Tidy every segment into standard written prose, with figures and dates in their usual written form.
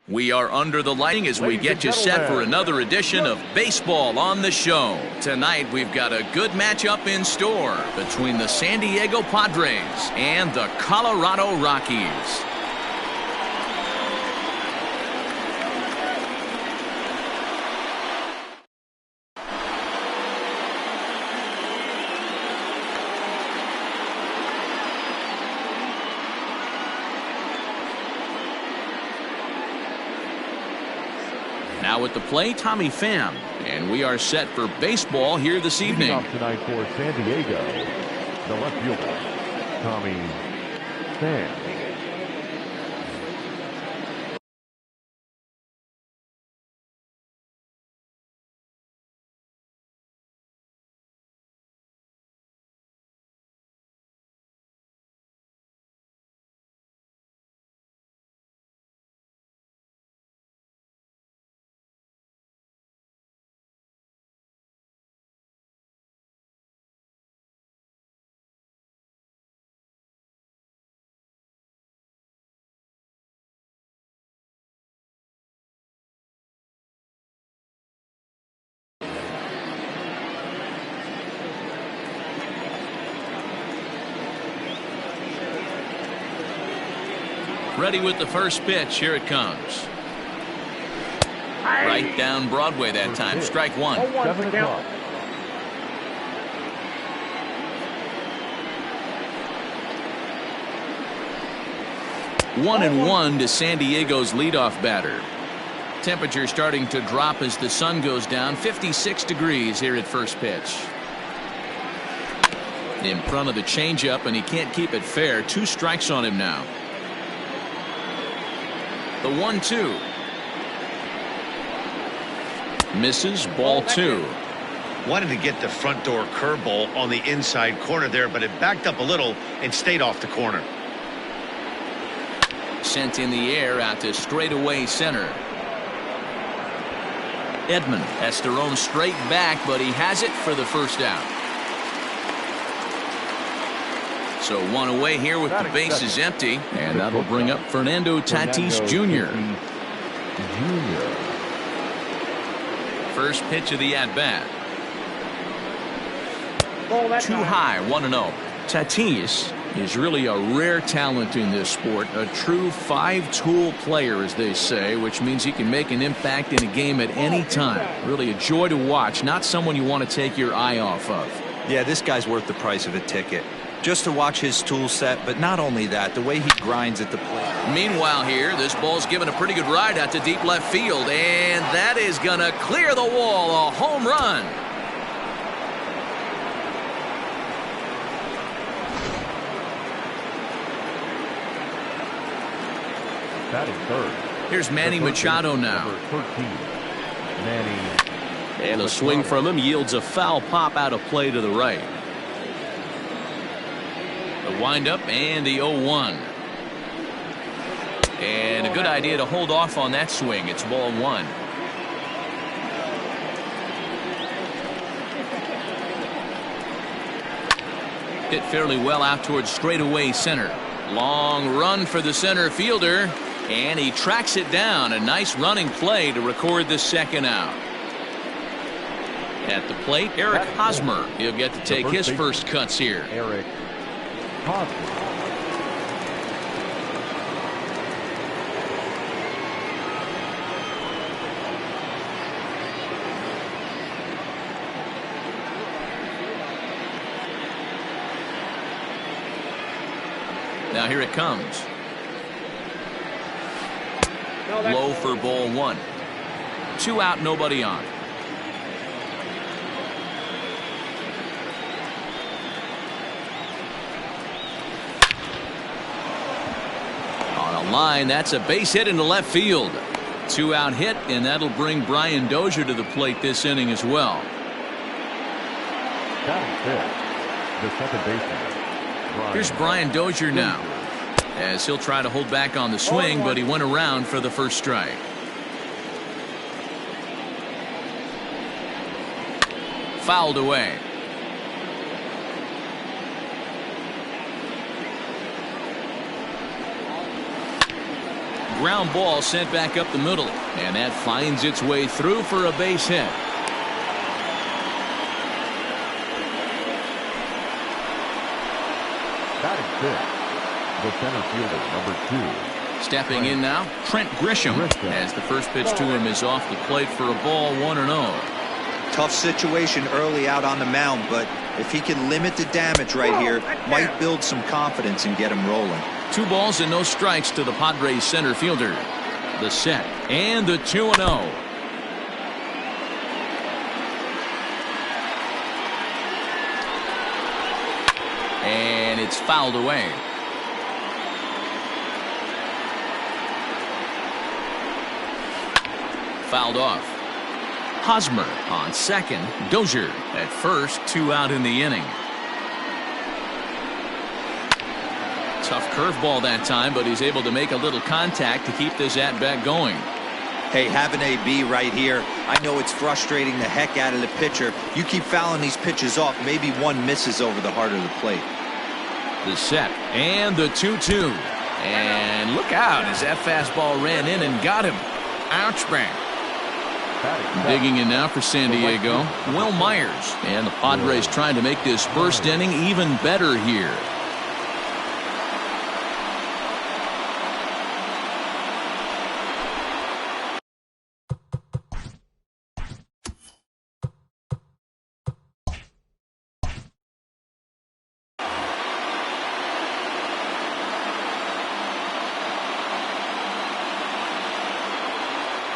We are under the lighting as we get you set for another edition of Baseball on the Show. Tonight we've got a good matchup in store between the San Diego Padres and the Colorado Rockies. Now at the plate, Tommy Pham, and we are set for baseball here this evening. Leading off tonight for San Diego, the left fielder, Tommy Pham. Ready with the first pitch. Here it comes. Right down Broadway that time. Strike one. 7 o'clock. One and one to San Diego's leadoff batter. Temperature starting to drop as the sun goes down. 56 degrees here at first pitch. In front of the changeup, and he can't keep it fair. 2 strikes on him now. The 1-2. Misses, ball 2. Wanted to get the front door curveball on the inside corner there, but it backed up a little and stayed off the corner. Sent in the air out to straightaway center. Edman has to roam straight back, but he has it for the first out. So one away here with the bases empty, and that'll bring up Fernando Tatis Jr. First pitch of the at-bat. Too high, 1-0. Tatis is really a rare talent in this sport, a true 5-tool player, as they say, which means he can make an impact in a game at any time. Really a joy to watch, not someone you want to take your eye off of. Yeah, this guy's worth the price of a ticket. Just to watch his tool set, but not only that, the way he grinds at the plate. Meanwhile here, this ball's given a pretty good ride out to deep left field, and that is going to clear the wall. A home run. Batting third. Here's Manny Machado now. Number 13. Manny. And a swing from him yields a foul pop out of play to the right. The windup and the 0-1. And a good idea to hold off on that swing. It's ball 1. Hit fairly well out towards straightaway center. Long run for the center fielder, and he tracks it down. A nice running play to record the second out. At the plate, Eric Hosmer. He'll get to take his first cuts here. Eric Hosmer. Now here it comes. Low for ball 1. 2 out, nobody on. On a line, that's a base hit into left field. 2 out hit, and that'll bring Brian Dozier to the plate this inning as well. Batting fifth, the second baseman. Here's Brian Dozier now, as he'll try to hold back on the swing, but he went around for the first strike. Fouled away. ground ball sent back up the middle, and that finds its way through for a base hit. Batting fifth, the center fielder, number 2. Stepping in now, Trent Grisham, as the first pitch to him is off the plate for a ball, 1-0. Tough situation early out on the mound, but if he can limit the damage right here, might build some confidence and get him rolling. 2 balls and no strikes to the Padres center fielder. The set and the 2-0. And it's fouled away. Fouled off. Hosmer on second. Dozier at first. 2 out in the inning. Tough curveball that time, but he's able to make a little contact to keep this at-bat going. Hey, have an AB right here. I know it's frustrating the heck out of the pitcher. You keep fouling these pitches off, maybe one misses over the heart of the plate. The set and the 2-2. And look out as that fastball ran in and got him. Ouch, bang. Digging in now for San Diego, Will Myers. And the Padres trying to make this first inning even better here.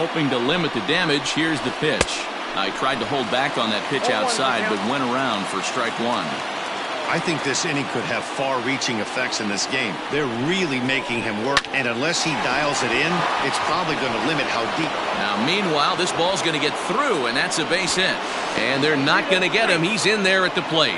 Hoping to limit the damage, here's the pitch. I tried to hold back on that pitch outside, but went around for strike 1. I think this inning could have far-reaching effects in this game. They're really making him work, and unless he dials it in, it's probably going to limit how deep. Now, meanwhile, this ball's going to get through, and that's a base hit. And they're not going to get him. He's in there at the plate.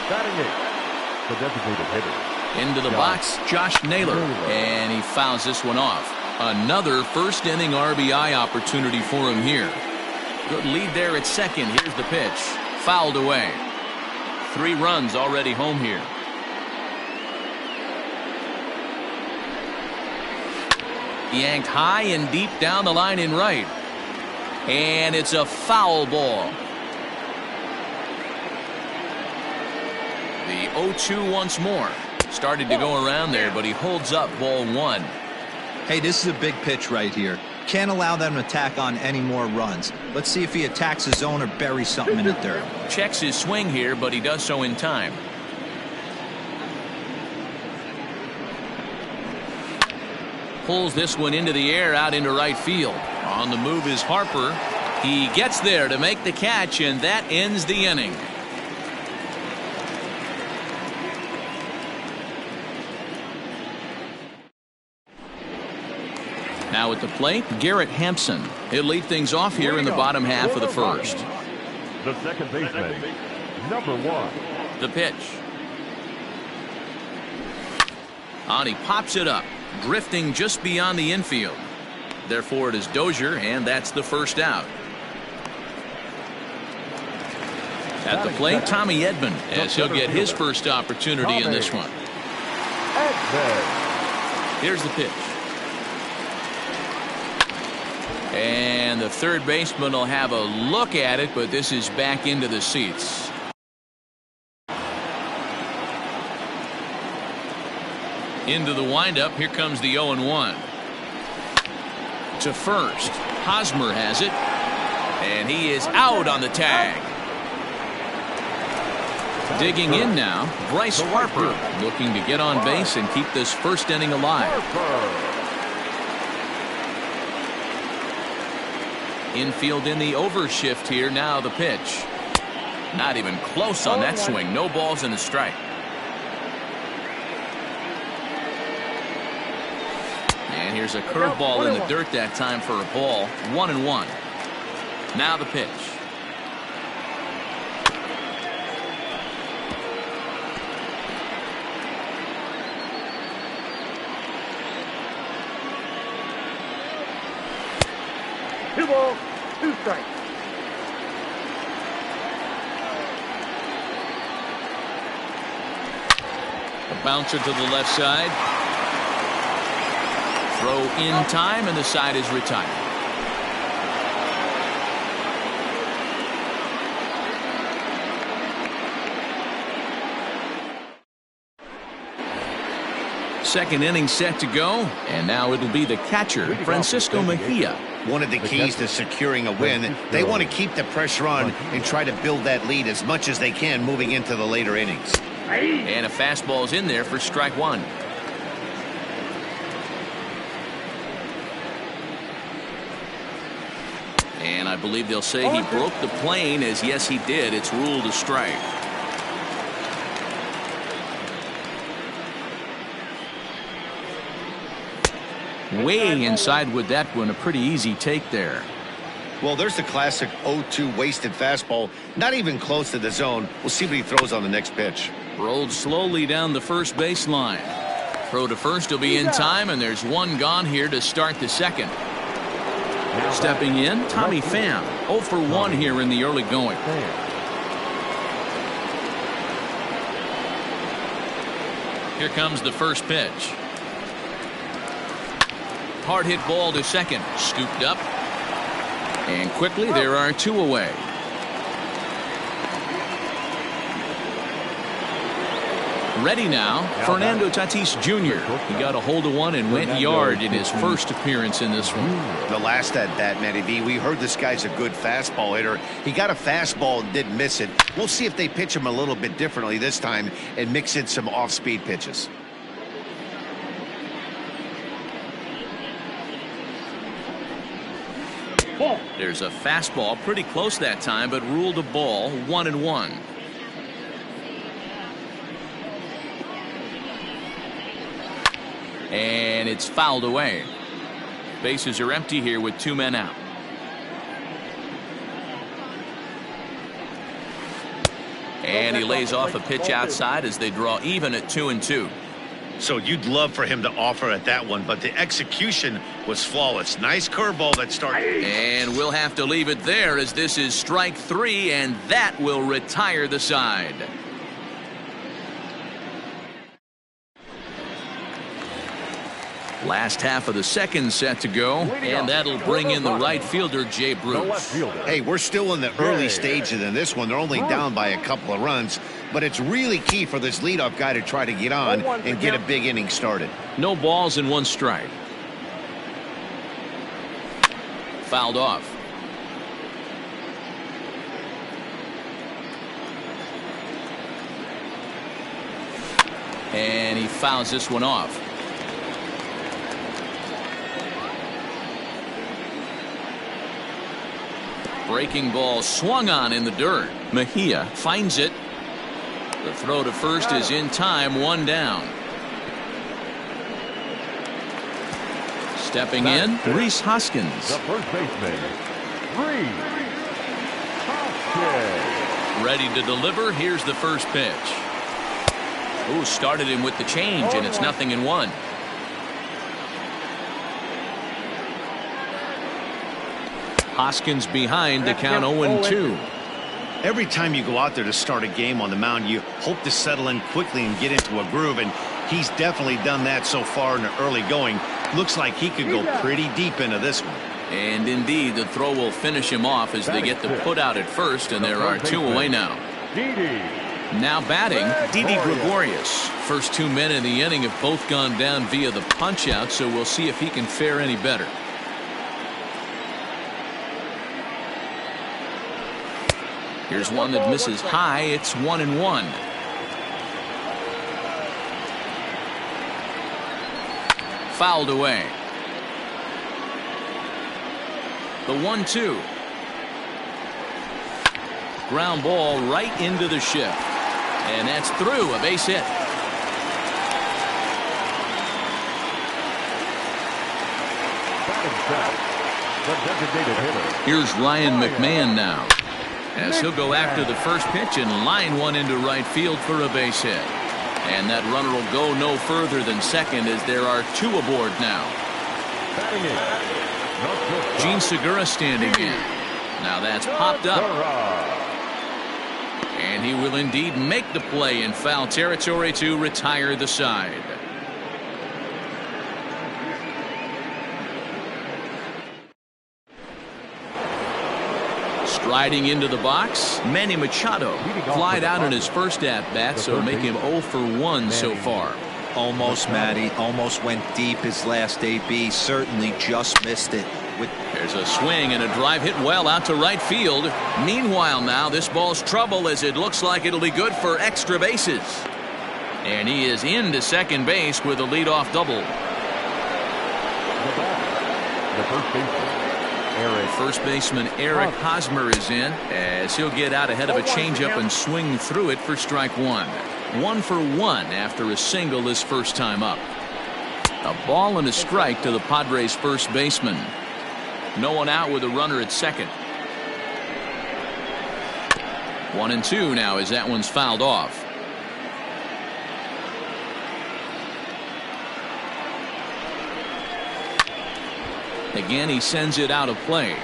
Batting 8, the designated hitter. Into the box, Josh Naylor, and he fouls this one off. Another first inning RBI opportunity for him here. Good lead there at second. Here's the pitch. Fouled away. 3 runs already home here. Yanked high and deep down the line in right. And it's a foul ball. The 0-2 once more. Started to go around there, but he holds up ball 1. Hey, this is a big pitch right here. Can't allow them to tack on any more runs. Let's see if he attacks his zone or buries something in the dirt. Checks his swing here, but he does so in time. Pulls this one into the air out into right field. On the move is Harper. He gets there to make the catch, and that ends the inning. Now at the plate, Garrett Hampson. He'll lead things off here in the bottom half of the first. The second baseman, number 1. The pitch. On he pops it up, drifting just beyond the infield. Therefore it is Dozier, and that's the first out. At the plate, Tommy Edman, as he'll get his first opportunity in this one. Here's the pitch. And the third baseman will have a look at it, but this is back into the seats. Into the windup. Here comes the 0-1. To first. Hosmer has it. And he is out on the tag. Digging in now, Bryce Harper, looking to get on base and keep this first inning alive. Infield in the overshift here. Now the pitch. Not even close on that swing. No balls and a strike. And here's a curveball in the dirt that time for a ball. 1-1. Now the pitch. Two balls, 2 strikes. A bouncer to the left side. Throw in time, and the side is retired. Second inning set to go, and now it'll be the catcher, Francisco Mejia. One of the keys to securing a win, they want to keep the pressure on and try to build that lead as much as they can moving into the later innings. And a fastball's in there for strike one. And I believe they'll say he broke the plane, as yes he did. It's ruled a strike. Way inside with that one. A pretty easy take there. Well, there's the classic 0-2 wasted fastball. Not even close to the zone. We'll see what he throws on the next pitch. Rolled slowly down the first baseline. Throw to first will be in time, and there's one gone here to start the second. Stepping in, Tommy Pham. 0 for 1 here in the early going. Here comes the first pitch. Hard hit ball to second. Scooped up. And quickly there are two away. Ready now, Fernando Tatis Jr. He got a hold of one and went yard in his first appearance in this one. The last at bat, Matty V, we heard this guy's a good fastball hitter. He got a fastball and didn't miss it. We'll see if they pitch him a little bit differently this time and mix in some off-speed pitches. There's a fastball pretty close that time, but ruled a ball. 1-1. And it's fouled away. Bases are empty here with 2 men out. And he lays off a pitch outside as they draw even at 2-2. So you'd love for him to offer at that one, but the execution was flawless. Nice curveball that started. And we'll have to leave it there, as this is strike 3, and that will retire the side. Last half of the second set to go, and that'll bring in the right fielder, Jay Bruce. Hey, we're still in the early stages in this one. They're only down by a couple of runs, but it's really key for this leadoff guy to try to get on and get a big inning started. No balls and 1 strike. Fouled off. And he fouls this one off. Breaking ball swung on in the dirt. Mejia finds it. The throw to first is in time. 1 down. Stepping in, Rhys Hoskins. The first baseman, Rhys Hoskins. Ready to deliver. Here's the first pitch. Ooh, started him with the change, and it's 0-1. Hoskins behind to count 0-2. Every time you go out there to start a game on the mound, you hope to settle in quickly and get into a groove, and he's definitely done that so far in the early going. Looks like he could go pretty deep into this one. And indeed, the throw will finish him off as they get the put out at first, and there are 2 away now. Now batting, Didi Gregorius. First 2 men in the inning have both gone down via the punch out, so we'll see if he can fare any better. Here's one that misses high. It's 1-1. Fouled away. The 1-2. Ground ball right into the shift. And that's through. A base hit. Here's Ryan McMahon now, as he'll go after the first pitch and line one into right field for a base hit. And that runner will go no further than second, as there are 2 aboard now. Gene Segura standing in. Now that's popped up. And And he will indeed make the play in foul territory to retire the side. Striding into the box, Manny Machado flied out in his first at-bat, so make him 0 for 1 so far. Almost, Matty. Almost went deep his last AB. Certainly just missed it. There's a swing and a drive hit well out to right field. Meanwhile now this ball's trouble as it looks like it'll be good for extra bases. And he is into second base with a leadoff double. First baseman Eric Hosmer is in as he'll get out ahead of a changeup and swing through it for strike one. 1 for 1 after a single his first time up. A ball and a strike to the Padres first baseman. No one out with a runner at second. 1-2 now as that one's fouled off. Again, he sends it out of play.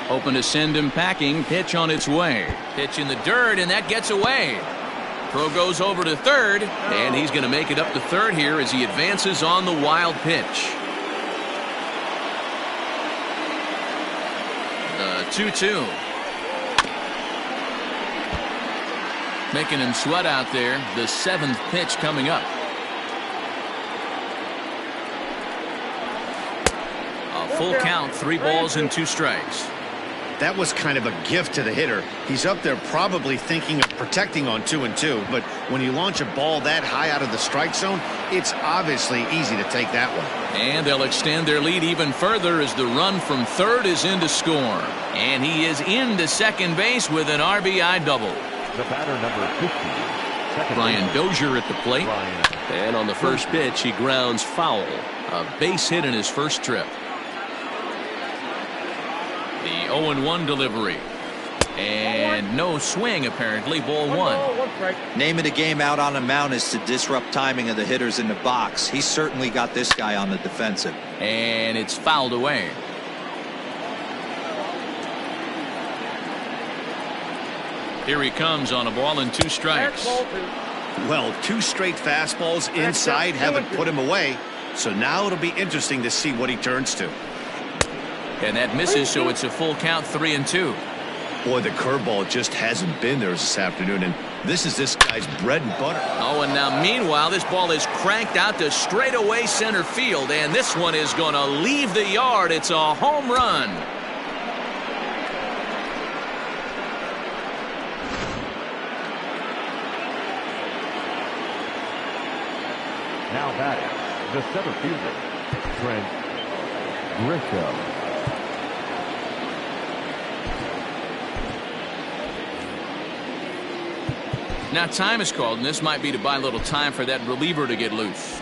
Hoping to send him packing. Pitch on its way. Pitch in the dirt, and that gets away. Throw goes over to third, and he's going to make it up to third here as he advances on the wild pitch. The 2-2. Making him sweat out there. The 7th pitch coming up. A full count, 3 balls and 2 strikes. That was kind of a gift to the hitter. He's up there probably thinking of protecting on 2-2, but when you launch a ball that high out of the strike zone, it's obviously easy to take that one. And they'll extend their lead even further as the run from third is in to score. And he is into second base with an RBI double. The batter, number 50. Brian Dozier at the plate. And on the first pitch, he grounds foul. A base hit in his first trip. The 0-1 delivery. And no swing apparently. Ball 1. Name of the game out on the mound is to disrupt timing of the hitters in the box. He's certainly got this guy on the defensive. And it's fouled away. Here he comes on a ball and 2 strikes. Well, 2 straight fastballs inside haven't put him away. So now it'll be interesting to see what he turns to. And that misses, so it's a full count, 3-2. Boy, the curveball just hasn't been there this afternoon, and this is this guy's bread and butter. Oh, and now meanwhile, this ball is cranked out to straightaway center field, and this one is going to leave the yard. It's a home run. Now batting, the center fielder, Trent Grisham. Now time is called, and this might be to buy a little time for that reliever to get loose.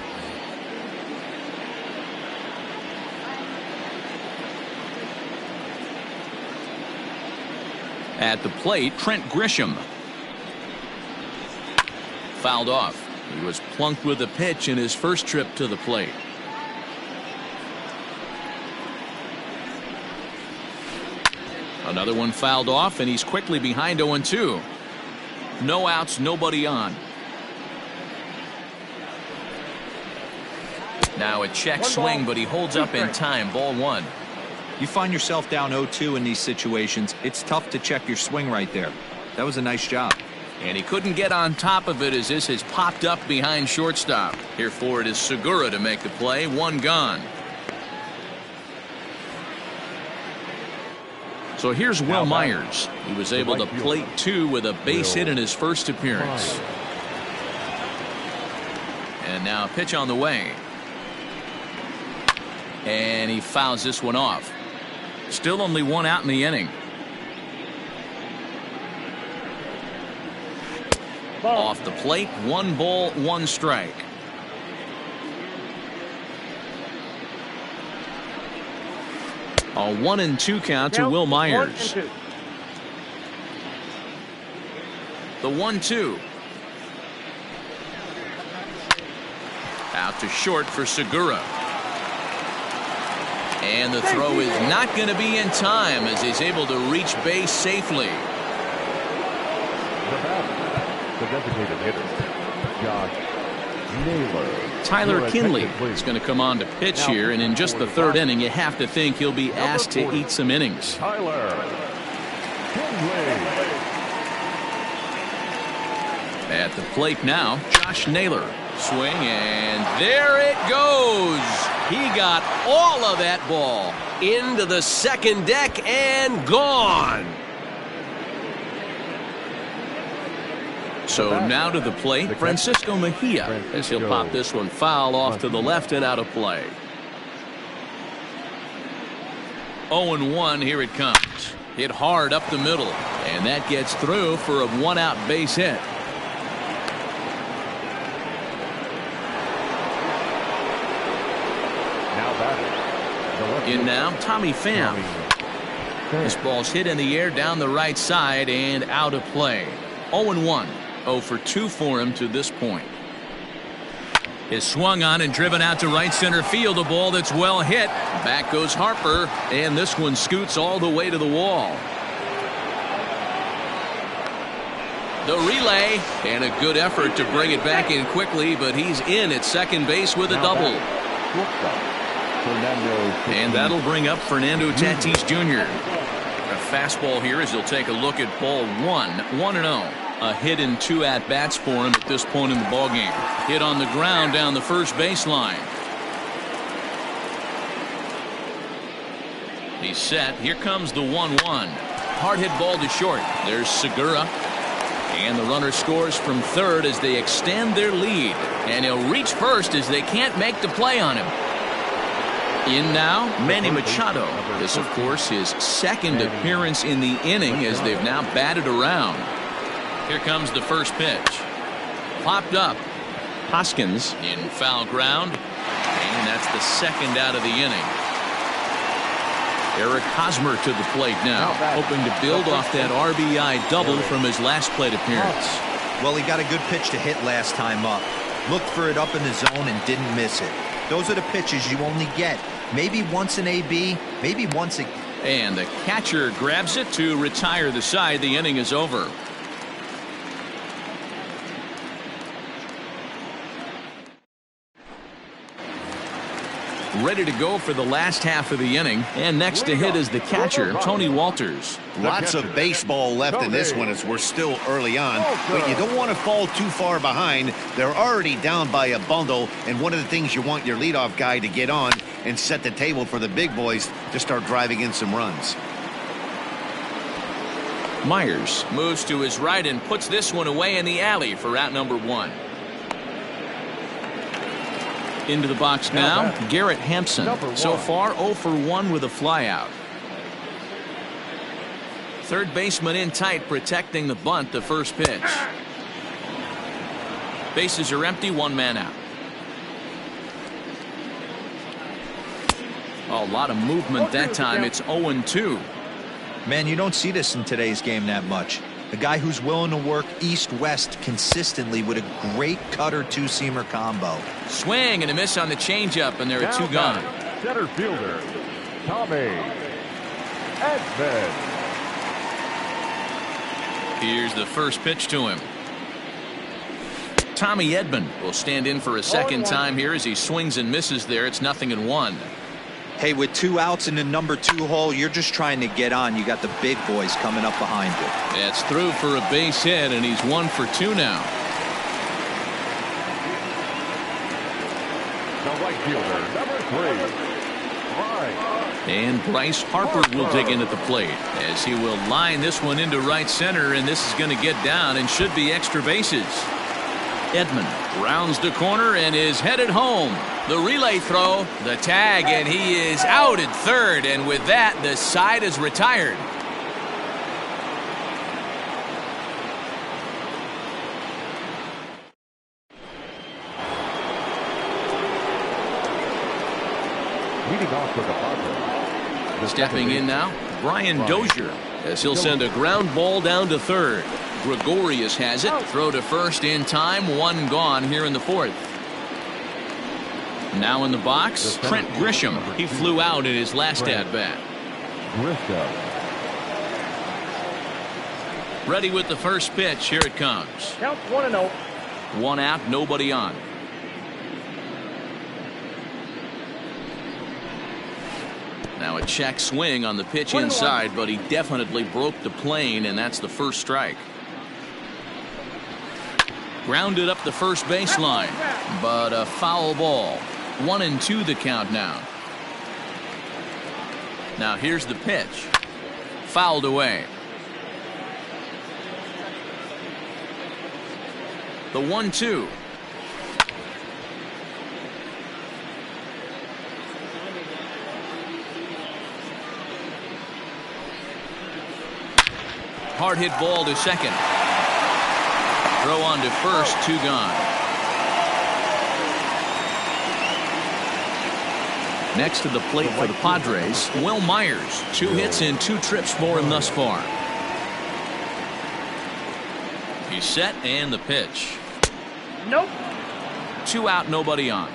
At the plate, Trent Grisham. Fouled off. He was plunked with a pitch in his first trip to the plate. Another one fouled off, and he's quickly behind 0-2. No outs, nobody on. Now a check swing, but he holds up in time. Ball 1. You find yourself down 0-2 in these situations, it's tough to check your swing right there. That was a nice job. And he couldn't get on top of it as this has popped up behind shortstop. Here for it is Segura to make the play. 1 gone. So here's Will Myers. He was able to plate 2 with a base hit in his first appearance. And now a pitch on the way. And he fouls this one off. Still only 1 out in the inning. Off the plate, 1 ball, 1 strike. A 1-2 count to Will Myers. The 1-2. Out to short for Segura. And the throw is not going to be in time as he's able to reach base safely. The designated hitter, Josh Naylor. Tyler Kinley is going to come on to pitch here, and in just the third inning, you have to think he'll be asked to eat some innings. Tyler Kinley. At the plate now, Josh Naylor. Swing, and there it goes. He got all of that ball into the second deck and gone. So now to the plate, Francisco Mejia, as he'll pop this one foul off to the left and out of play. 0-1, here it comes. Hit hard up the middle, and that gets through for a one-out base hit. In now, Tommy Pham. This ball's hit in the air down the right side and out of play. 0-1. 0 for 2 for him to this point. Is swung on and driven out to right center field. A ball that's well hit. Back goes Harper, and this one scoots all the way to the wall. The relay, and a good effort to bring it back in quickly, but he's in at second base with a double. And that'll bring up Fernando Tatis Jr. A fastball here as he'll take a look at ball 1. 1-0. A hit in 2 at-bats for him at this point in the ballgame. Hit on the ground down the first baseline. He's set. Here comes the 1-1. Hard hit ball to short. There's Segura. And the runner scores from third as they extend their lead. And he'll reach first as they can't make the play on him. In now, Manny Machado. This, of course, his second appearance in the inning as they've now batted around. Here comes the first pitch. Popped up. Hoskins in foul ground. And that's the second out of the inning. Eric Hosmer to the plate now, hoping to build off that RBI double from his last plate appearance. Well, he got a good pitch to hit last time up. Looked for it up in the zone and didn't miss it. Those are the pitches you only get. Maybe once an AB, maybe once a... And the catcher grabs it to retire the side. The inning is over. Ready to go for the last half of the inning, and next to hit is the catcher, Tony Walters. Lots of baseball left in this one as we're still early on, but you don't want to fall too far behind. They're already down by a bundle, and one of the things you want your leadoff guy to get on and set the table for the big boys to start driving in some runs. Myers moves to his right and puts this one away in the alley for out number 1. Into the box now, Garrett Hampson. So far 0 for 1 with a flyout. Third baseman in tight, protecting the bunt, the first pitch. Bases are empty, 1 man out. A lot of movement that time. It's 0-2. Man, you don't see this in today's game that much. A guy who's willing to work east-west consistently with a great cutter two-seamer combo. Swing and a miss on the changeup, and there are 2 gone. Center fielder, Tommy Edman. Here's the first pitch to him. Tommy Edman will stand in for a second time here as he swings and misses there. It's 0-1. Hey, with 2 outs in the number 2 hole, you're just trying to get on. You got the big boys coming up behind you. That's through for a base hit, and he's 1 for 2 now. The right fielder, number 3. And Bryce Harper will dig in at the plate as he will line this one into right center, and this is going to get down and should be extra bases. Edman rounds the corner and is headed home. The relay throw, the tag, and he is out at third, and with that the side is retired. Leading off for the Padres. Stepping in now, Brian Dozier, as he'll send a ground ball down to third. Gregorius has it. Throw to first in time. 1 gone here in the 4th. Now in the box, Trent Grisham. He flew out in his last at-bat. Grisham. Ready with the first pitch. Here it comes. Count 1-0. 1 out, nobody on. Now a check swing on the pitch inside, but he definitely broke the plane, and that's the first strike. Grounded up the first baseline, but a foul ball. 1-2 the count now. Now here's the pitch. Fouled away. The 1-2. Hard hit ball to second. Throw on to first, 2 gone. Next to the plate for the Padres, Will Myers. 2 hits and 2 trips for him thus far. He's set and the pitch. Nope. 2 out, nobody on.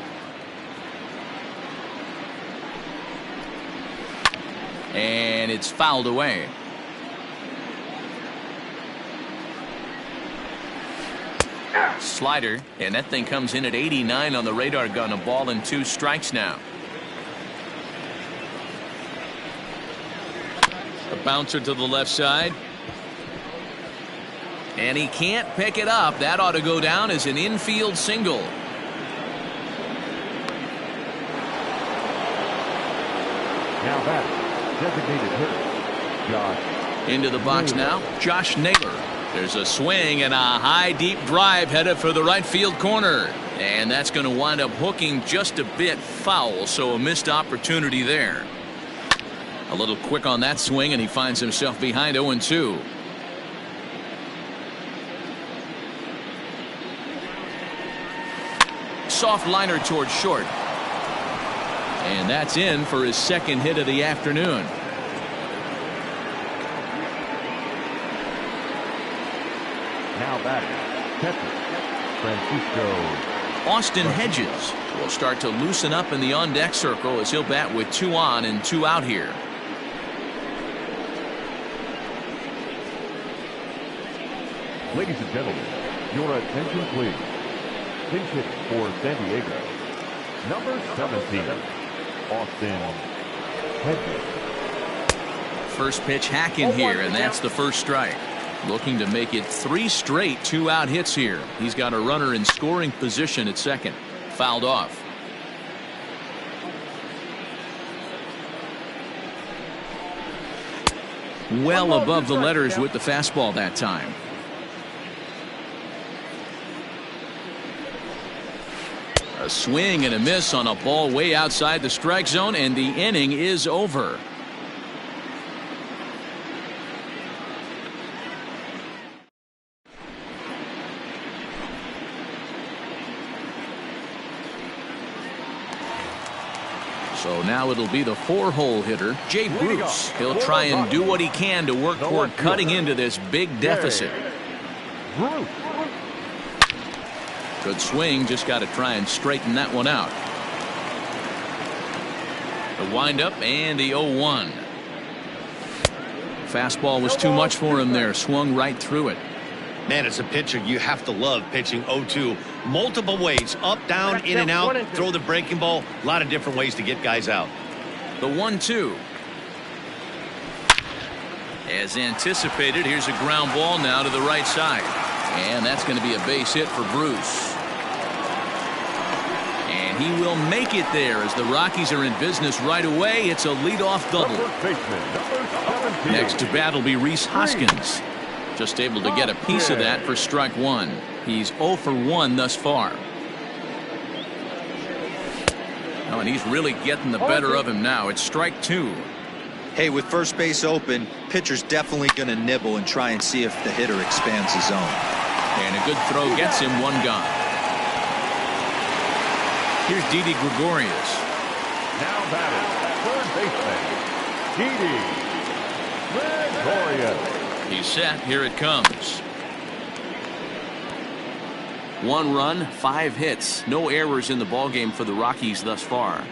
And it's fouled away. Slider, and that thing comes in at 89 on the radar gun. A ball and 2 strikes now. A bouncer to the left side. And he can't pick it up. That ought to go down as an infield single. Now that designated hitter, Josh. Into the box now, Josh Naylor. There's a swing and a high deep drive headed for the right field corner. And that's going to wind up hooking just a bit foul, so a missed opportunity there. A little quick on that swing, and he finds himself behind 0-2. Soft liner towards short. And that's in for his second hit of the afternoon. Now batting, catcher, Francisco. Austin Hedges will start to loosen up in the on-deck circle as he'll bat with 2 on and 2 out here. Ladies and gentlemen, your attention please. Pinch hit for San Diego, number 17, Austin Hedges. First pitch hack in here, and that's the first strike. Looking to make it 3 straight 2-out hits here. He's got a runner in scoring position at second. Fouled off. Well above the letters with the fastball that time. A swing and a miss on a ball way outside the strike zone, and the inning is over. So now it'll be the 4-hole hitter, Jay Bruce. He'll try and do what he can to work toward cutting into this big deficit. Bruce. Good swing, just got to try and straighten that one out. The windup and the 0-1. Fastball was too much for him there, swung right through it. Man, as a pitcher, you have to love pitching 0-2 multiple ways, up, down, in and out, throw the breaking ball, a lot of different ways to get guys out. The 1-2. As anticipated, here's a ground ball now to the right side. And that's going to be a base hit for Bruce. And he will make it there as the Rockies are in business right away. It's a leadoff double. Next to bat will be Rhys Hoskins. Just able to get a piece of that for strike 1. He's 0 for 1 thus far. Oh, and he's really getting the better of him now. It's strike 2. Hey, with first base open, pitcher's definitely going to nibble and try and see if the hitter expands his zone. And a good throw gets him 1 gone. Here's Didi Gregorius. Now batting, third baseman, Didi Gregorius. He's set. Here it comes. 1 run, 5 hits. No errors in the ballgame for the Rockies thus far.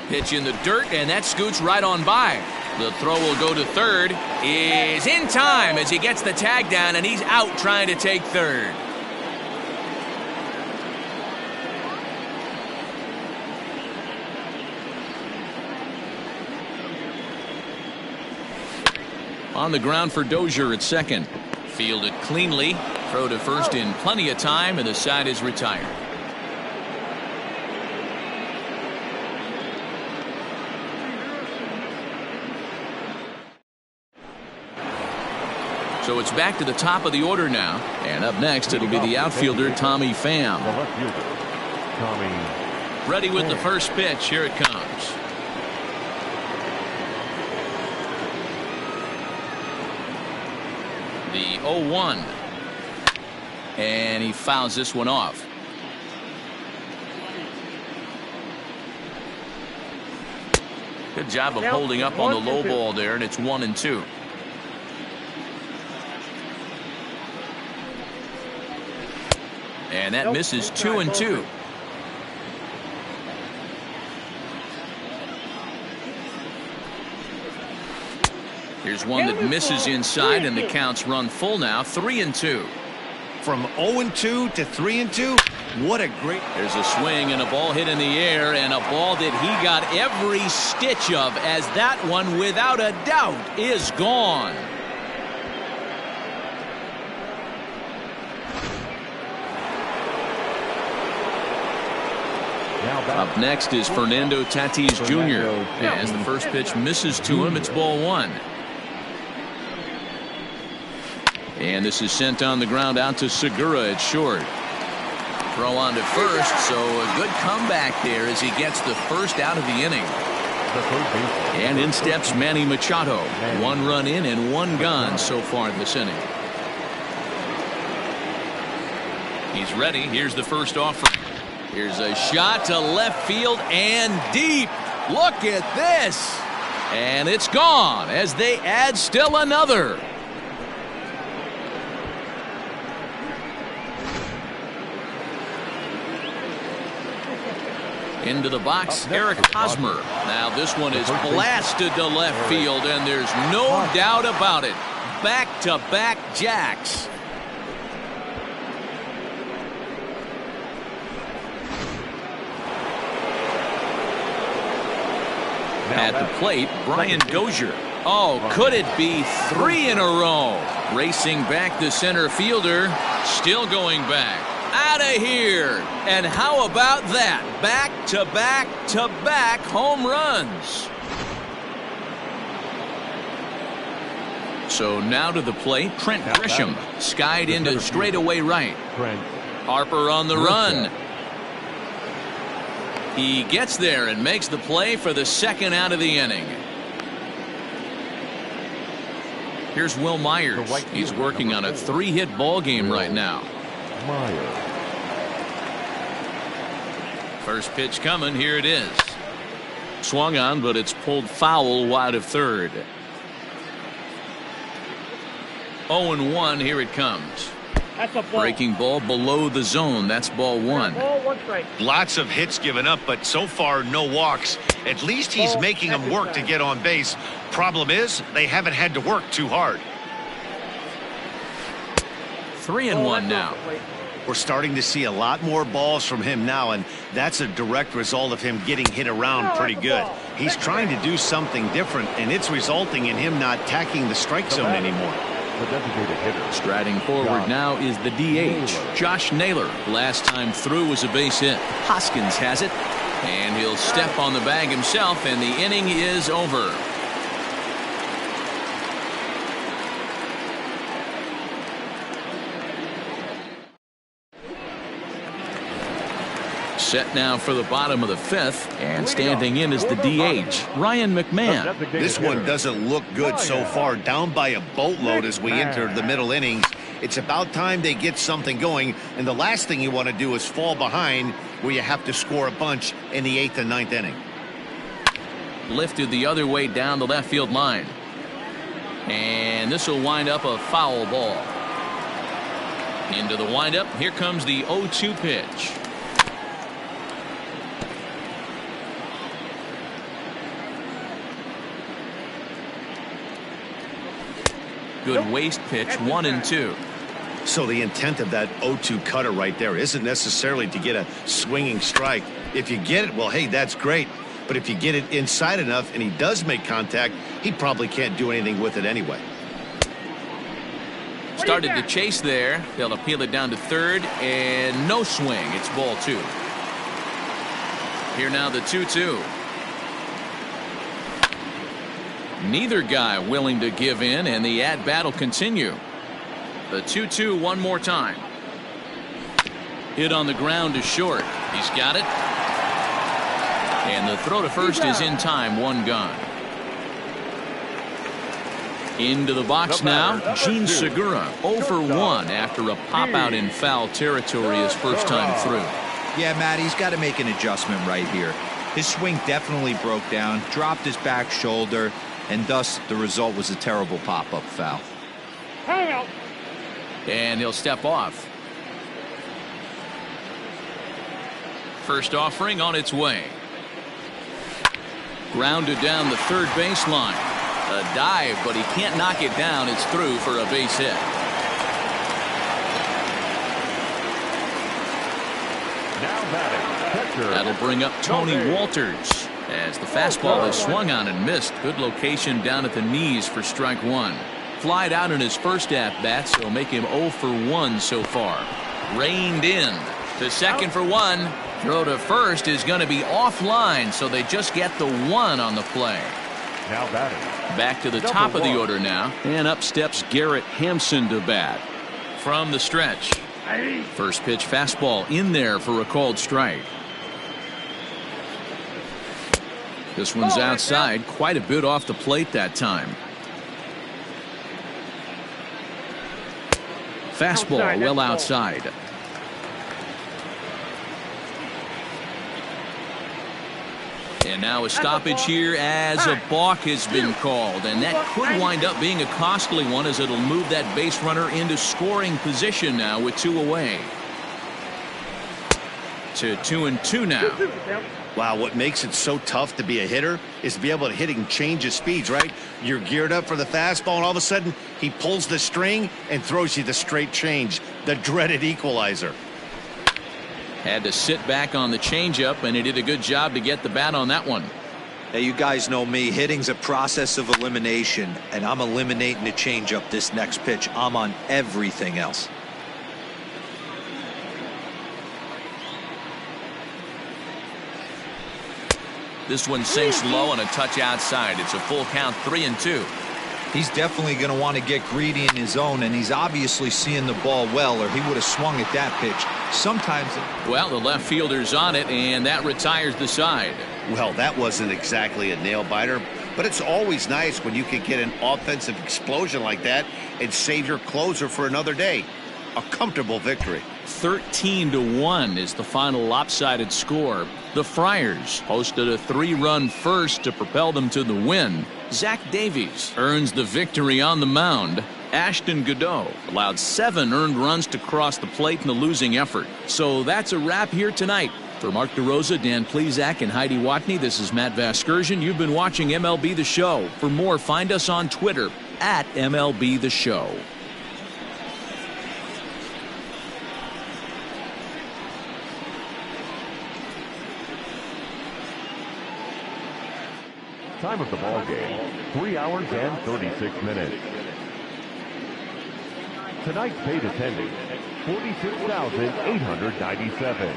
Pitch in the dirt, and that scoots right on by. The throw will go to third. Is in time as he gets the tag down, and he's out trying to take third. On the ground for Dozier at second. Fielded cleanly. Throw to first in plenty of time, and the side is retired. So it's back to the top of the order now. And up next, it'll be the outfielder, Tommy Pham. The left fielder, Tommy. Ready with the first pitch. Here it comes. The 0-1. And he fouls this one off. Good job of holding up on the low ball there, and it's 1-2. And that misses 2-2. Here's one that misses inside, and the counts run full now. 3-2. From 0-2 to 3-2. What a great. There's a swing and a ball hit in the air, and a ball that he got every stitch of, as that one, without a doubt, is gone. Up next is Fernando Tatis Jr. As the first pitch misses to him, it's ball 1. And this is sent on the ground out to Segura at short. Throw on to first, so a good comeback there as he gets the first out of the inning. And in steps Manny Machado. 1 run in and 1 gone so far this inning. He's ready. Here's the first offering. Here's a shot to left field and deep. Look at this. And it's gone as they add still another. Into the box, Eric Hosmer. Now this one is blasted to left field, and there's no doubt about it. Back-to-back jacks. At the plate, Brian Dozier. Oh, could it be 3 in a row? Racing back the center fielder. Still going back. Out of here. And how about that? Back-to-back-to-back home runs. So now to the plate, Trent Grisham. Skied into straightaway right. Harper on the run. He gets there and makes the play for the second out of the inning. Here's Will Myers. He's working on a 3-hit ball game right now. First pitch coming. Here it is. Swung on, but it's pulled foul wide of third. 0-1. Here it comes. That's a ball. Breaking ball below the zone. That's ball 1. Ball, 1 strike. Lots of hits given up, but so far no walks. At least he's making them work to get on base. Problem is, they haven't had to work too hard. 3-1 now. We're starting to see a lot more balls from him now, and that's a direct result of him getting hit around pretty good. He's trying to do something different, and it's resulting in him not tacking the strike zone anymore. Striding forward now is the DH, Josh Naylor. Last time through was a base hit. Hoskins has it, and he'll step on the bag himself, and the inning is over. Set now for the bottom of the 5th, and standing in is the DH, Ryan McMahon. This one doesn't look good so far. Down by a boatload as we enter the middle innings. It's about time they get something going, and the last thing you want to do is fall behind where you have to score a bunch in the 8th and 9th inning. Lifted the other way down the left field line. And this will wind up a foul ball. Into the windup. Here comes the 0-2 pitch. Good waste pitch, 1-2. So the intent of that 0-2 cutter right there isn't necessarily to get a swinging strike. If you get it, well, hey, that's great. But if you get it inside enough and he does make contact, he probably can't do anything with it anyway. Started the chase there. They'll appeal it down to third, and no swing. It's ball 2. Here now the 2-2. Neither guy willing to give in, and the at-bat will continue. The 2-2 one more time. Hit on the ground to short. He's got it. And the throw to first is in time. One gone. Into the box now. Gene Segura 0 for 1 after a pop out in foul territory his first time through. Yeah, Matt, he's got to make an adjustment right here. His swing definitely broke down, dropped his back shoulder, and thus the result was a terrible pop-up foul. Hang out. And he'll step off. First offering on its way. Grounded down the third baseline. A dive, but he can't knock it down. It's through for a base hit. Now batting, catcher. That'll bring up Tony Walters as the fastball is swung on and missed. Good location down at the knees for strike 1. Flied out in his first at-bat, so make him 0 for 1 so far. Reined in to second for 1. Throw to first is going to be offline, so they just get the 1 on the play. Now batting. Back to the top of the order now, and up steps Garrett Hampson to bat. From the stretch. First pitch fastball in there for a called strike. This one's outside, quite a bit off the plate that time. Fastball well outside. And now a stoppage here as a balk has been called, and that could wind up being a costly one as it'll move that base runner into scoring position now with 2 away. To 2-2 now. Wow, what makes it so tough to be a hitter is to be able to hit and change his speeds, right? You're geared up for the fastball, and all of a sudden he pulls the string and throws you the straight change, the dreaded equalizer. Had to sit back on the changeup, and he did a good job to get the bat on that one. Now, you guys know me. Hitting's a process of elimination, and I'm eliminating the changeup this next pitch. I'm on everything else. This one sinks low and a touch outside. It's a full count, 3-2. He's definitely going to want to get greedy in his own, and he's obviously seeing the ball well, or he would have swung at that pitch. Sometimes. Well, the left fielder's on it, and that retires the side. Well, that wasn't exactly a nail biter, but it's always nice when you can get an offensive explosion like that and save your closer for another day. A comfortable victory. 13-1 is the final lopsided score. The Friars posted a 3-run first to propel them to the win. Zach Davies earns the victory on the mound. Ashton Godot allowed 7 earned runs to cross the plate in the losing effort. So that's a wrap here tonight. For Mark DeRosa, Dan Plesac, and Heidi Watney, this is Matt Vasgersian. You've been watching MLB The Show. For more, find us on Twitter at MLB The Show. Time of the ball game, 3 hours and 36 minutes. Tonight's paid attendance, 46,897.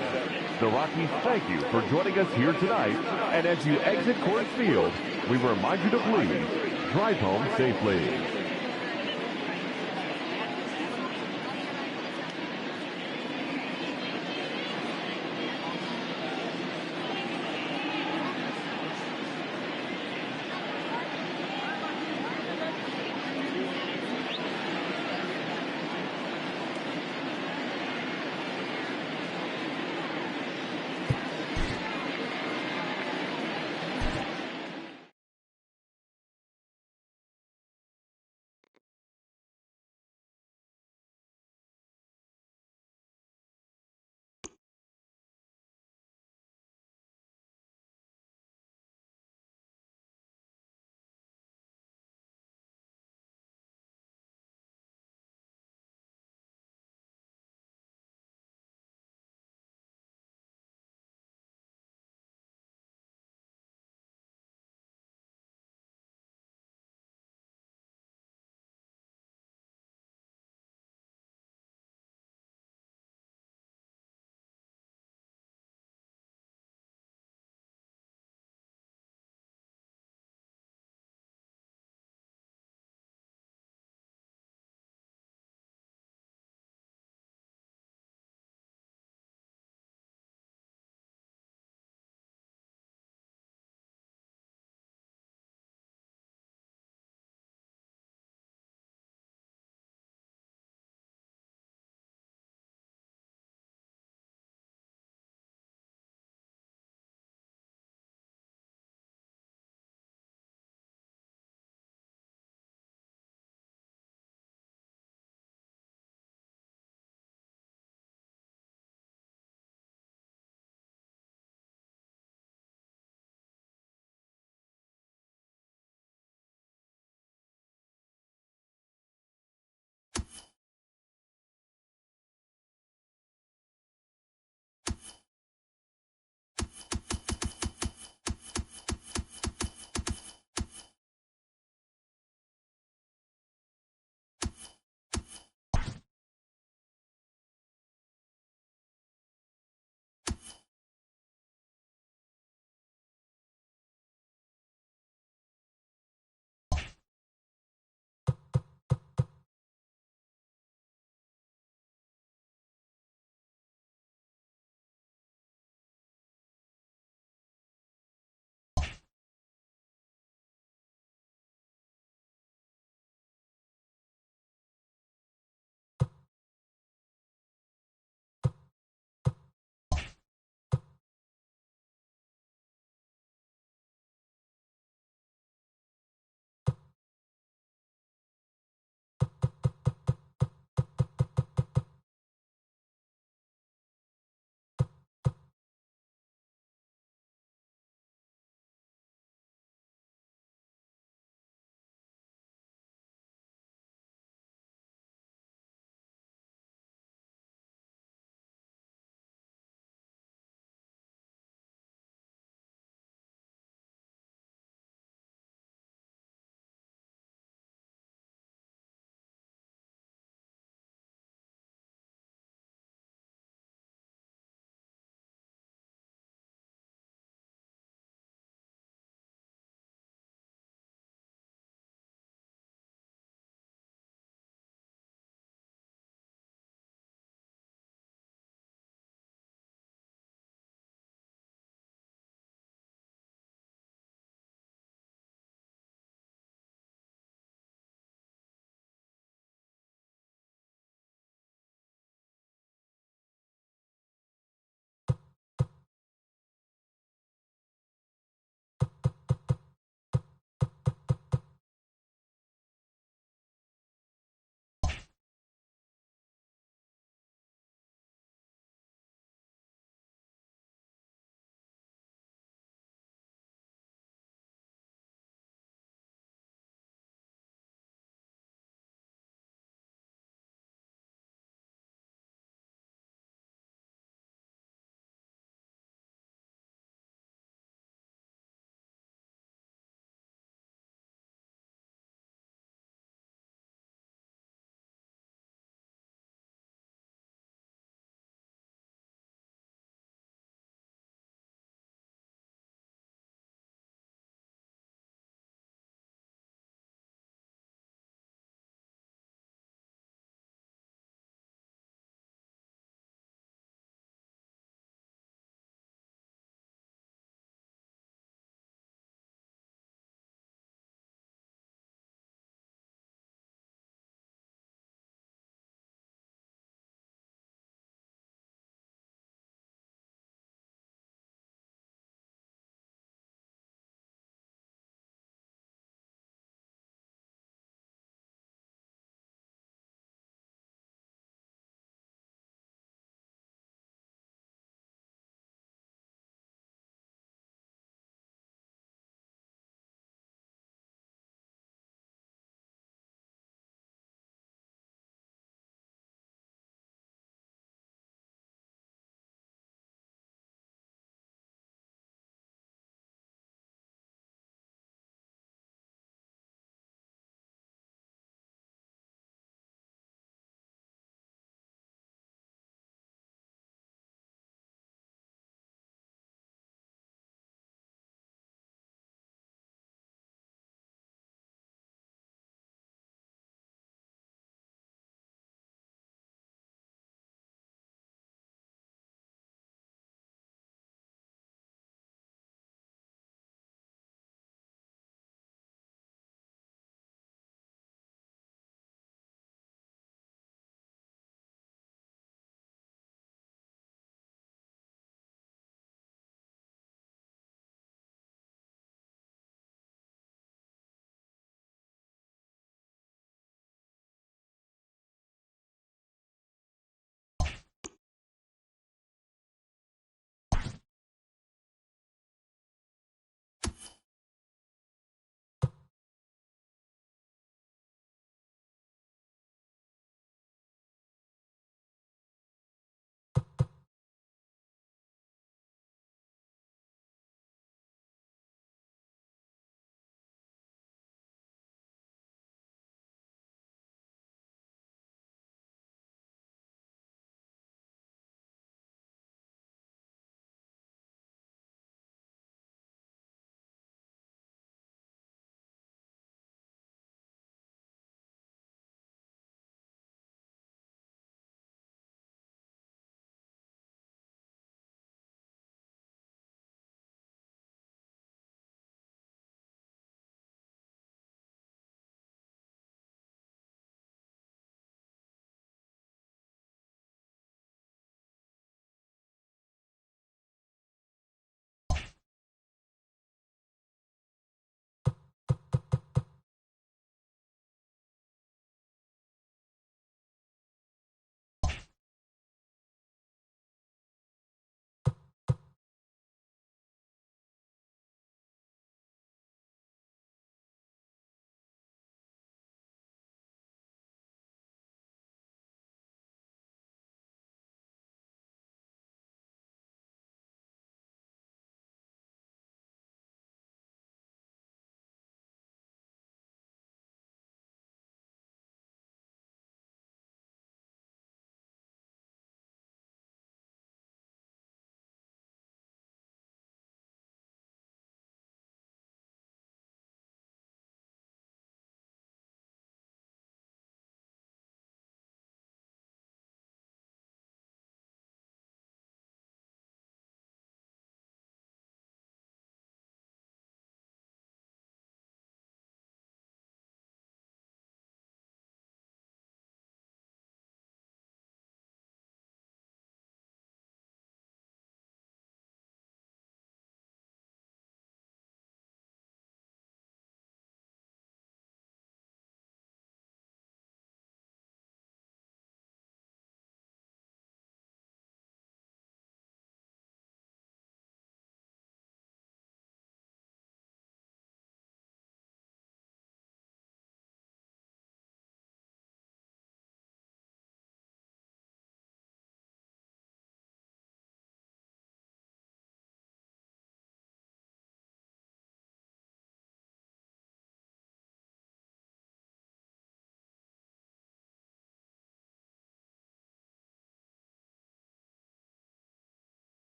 The Rockies thank you for joining us here tonight, and as you exit Coors Field, we remind you to please drive home safely.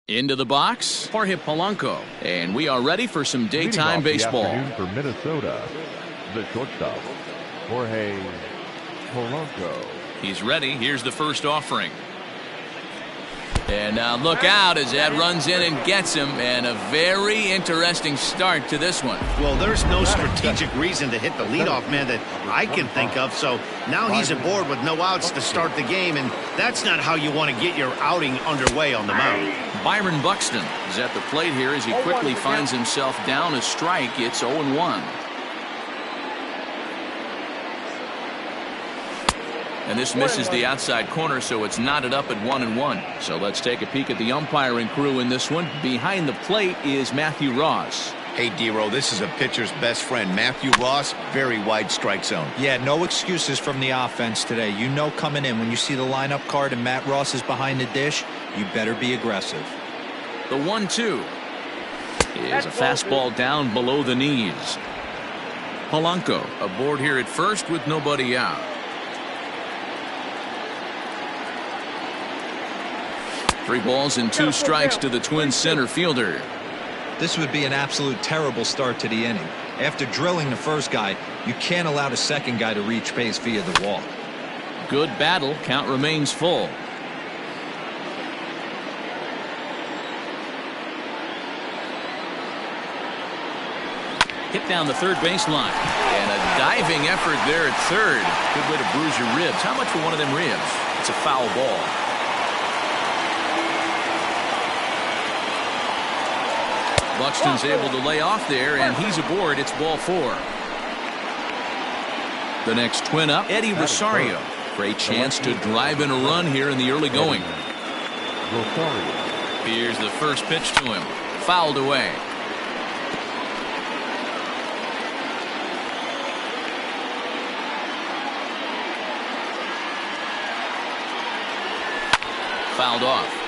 Into the box, Jorge Polanco. And we are ready for some daytime baseball. For Minnesota, the shortstop, Jorge Polanco. He's ready. Here's the first offering. And now look out as that runs in and gets him. And a very interesting start to this one. Well, there's no strategic reason to hit the leadoff man that I can think of. So now he's aboard with no outs to start the game. And that's not how you want to get your outing underway on the mound. Byron Buxton is at the plate here as he quickly finds himself down a strike. It's 0-1. And this misses the outside corner, so it's knotted up at 1-1. So let's take a peek at the umpiring crew in this one. Behind the plate is Matthew Ross. Hey, D-Row, this is a pitcher's best friend. Matthew Ross, very wide strike zone. Yeah, no excuses from the offense today. You know coming in when you see the lineup card and Matt Ross is behind the dish, you better be aggressive. The 1-2 is a fastball down below the knees. Polanco aboard here at first with nobody out. Three balls and two strikes to the Twins center fielder. This would be an absolute terrible start to the inning. After drilling the first guy, you can't allow the second guy to reach base via the wall. Good battle. Count remains full. Hit down the third baseline. And a diving effort there at third. Good way to bruise your ribs. How much for one of them ribs? It's a foul ball. Buxton's able to lay off there, and he's aboard. It's ball 4. The next twin up, Eddie Rosario. Great chance to drive in a run here in the early going. Here's the first pitch to him. Fouled away. Fouled off.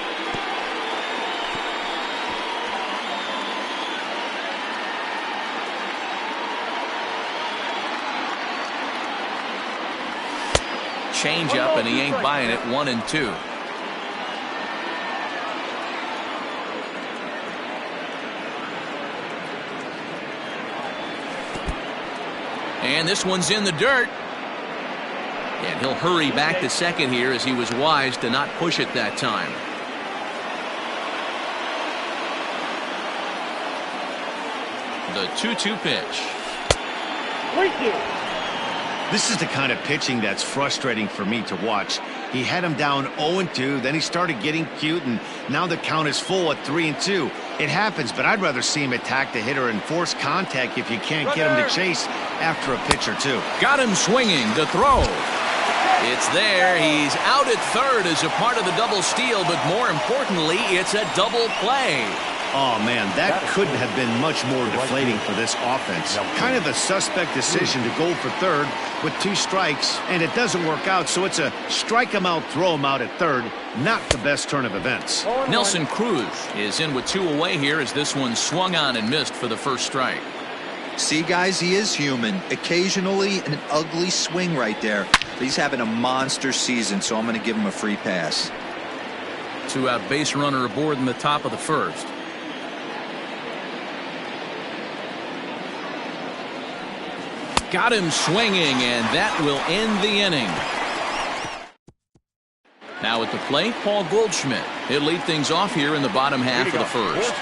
Change up, and he ain't buying it. 1-2. And this one's in the dirt. And he'll hurry back to second here as he was wise to not push it that time. The 2-2 pitch. This is the kind of pitching that's frustrating for me to watch. He had him down 0-2, then he started getting cute, and now the count is full at 3-2. It happens, but I'd rather see him attack the hitter and force contact if you can't get him to chase after a pitch or two. Got him swinging. The throw. It's there. He's out at third as a part of the double steal, but more importantly, it's a double play. Oh, man, that couldn't have been much more deflating for this offense. Kind of a suspect decision to go for third with 2 strikes, and it doesn't work out, so it's a strike him out, throw him out at third. Not the best turn of events. Nelson Cruz is in with 2 away here as this one swung on and missed for the first strike. See, guys, he is human. Occasionally an ugly swing right there. But he's having a monster season, so I'm going to give him a free pass. 2-out base runner aboard in the top of the first. Got him swinging, and that will end the inning. Now at the plate, Paul Goldschmidt. He'll lead things off here in the bottom half of the first.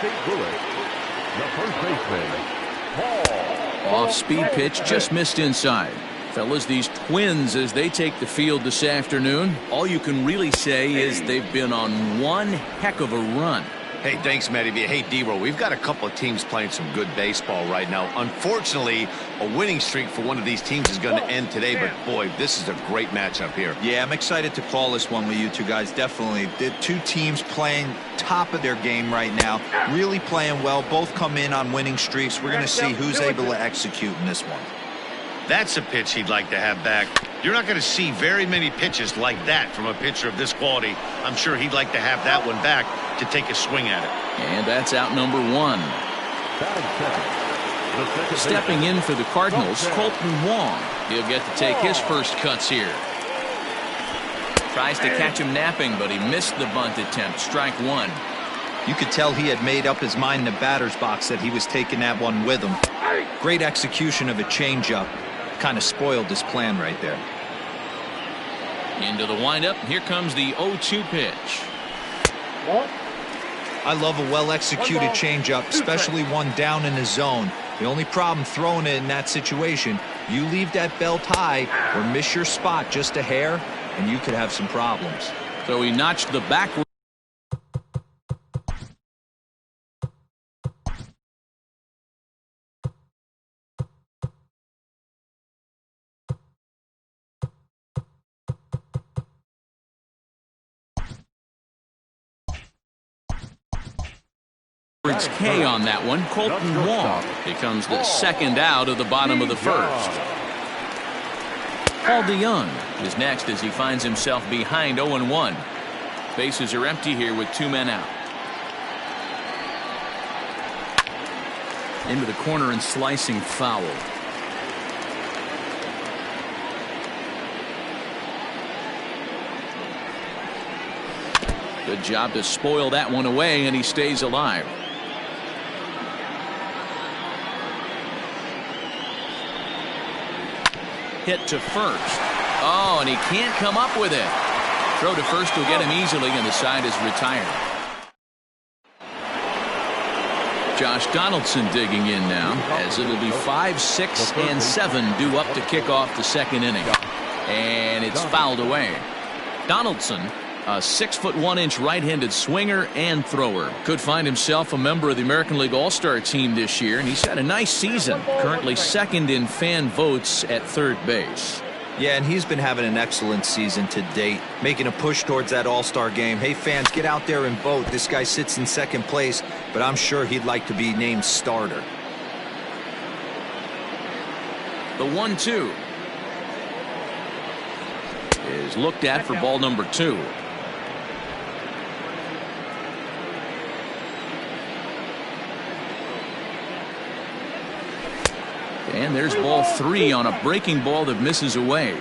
Off-speed pitch just missed inside. Fellas, these Twins, as they take the field this afternoon, all you can really say is they've been on one heck of a run. Hey, thanks, Matty B. Hey, D-Row, we've got a couple of teams playing some good baseball right now. Unfortunately, a winning streak for one of these teams is going to end today, but boy, this is a great matchup here. Yeah, I'm excited to call this one with you two guys. Definitely. The two teams playing top of their game right now, really playing well. Both come in on winning streaks. We're going to see who's able to execute in this one. That's a pitch he'd like to have back. You're not going to see very many pitches like that from a pitcher of this quality. I'm sure he'd like to have that one back to take a swing at it. And that's out number 1. Stepping in for the Cardinals, Colton Wong. He'll get to take his first cuts here. Tries to catch him napping, but he missed the bunt attempt. Strike 1. You could tell he had made up his mind in the batter's box that he was taking that one with him. Great execution of a changeup. Kind of spoiled his plan right there. Into the windup. Here comes the 0-2 pitch. I love a well-executed changeup, especially one down in the zone. The only problem throwing it in that situation, you leave that belt high or miss your spot just a hair, and you could have some problems. So he notched the backward. K on that one. Colton Wong becomes the second out of the bottom of the first. Paul DeYoung is next as he finds himself behind 0-1. Bases are empty here with 2 men out. Into the corner and slicing foul. Good job to spoil that one away, and he stays alive. Hit to first. Oh, and he can't come up with it. Throw to first will get him easily, and the side is retired. Josh Donaldson digging in now, as it'll be 5, 6, and 7 due up to kick off the second inning. And it's fouled away. Donaldson, a 6'1" right-handed swinger and thrower, could find himself a member of the American League All-Star team this year, and he's had a nice season. Currently second in fan votes at third base. Yeah, and he's been having an excellent season to date, making a push towards that All-Star game. Hey, fans, get out there and vote. This guy sits in second place, but I'm sure he'd like to be named starter. The 1-2 is looked at for ball number 2. And there's ball 3 on a breaking ball that misses away.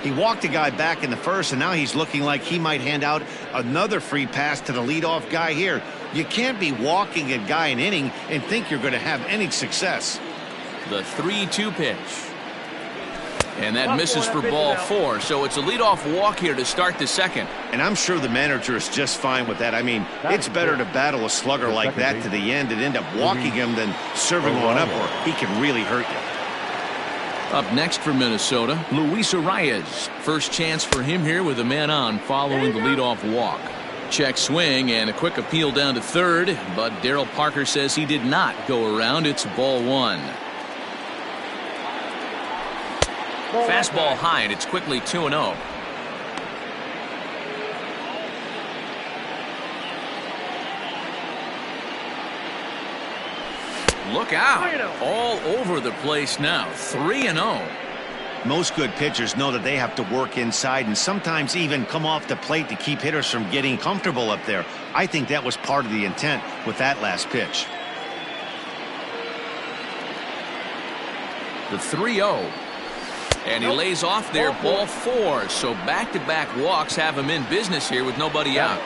He walked a guy back in the first, and now he's looking like he might hand out another free pass to the leadoff guy here. You can't be walking a guy an inning and think you're going to have any success. The 3-2 pitch. And that misses for ball 4. So it's a leadoff walk here to start the second. And I'm sure the manager is just fine with that. I mean, it's better to battle a slugger like that to the end and end up walking him than serving one up, or he can really hurt you. Up next for Minnesota, Luis Arias. First chance for him here with a man on following the leadoff walk. Check swing and a quick appeal down to third, but Darryl Parker says he did not go around. It's ball 1. Fastball high, and it's quickly 2-0. Look out. All over the place now. 3-0. Most good pitchers know that they have to work inside and sometimes even come off the plate to keep hitters from getting comfortable up there. I think that was part of the intent with that last pitch. The 3-0. And he lays off there, ball 4. So back-to-back walks have him in business here with nobody out.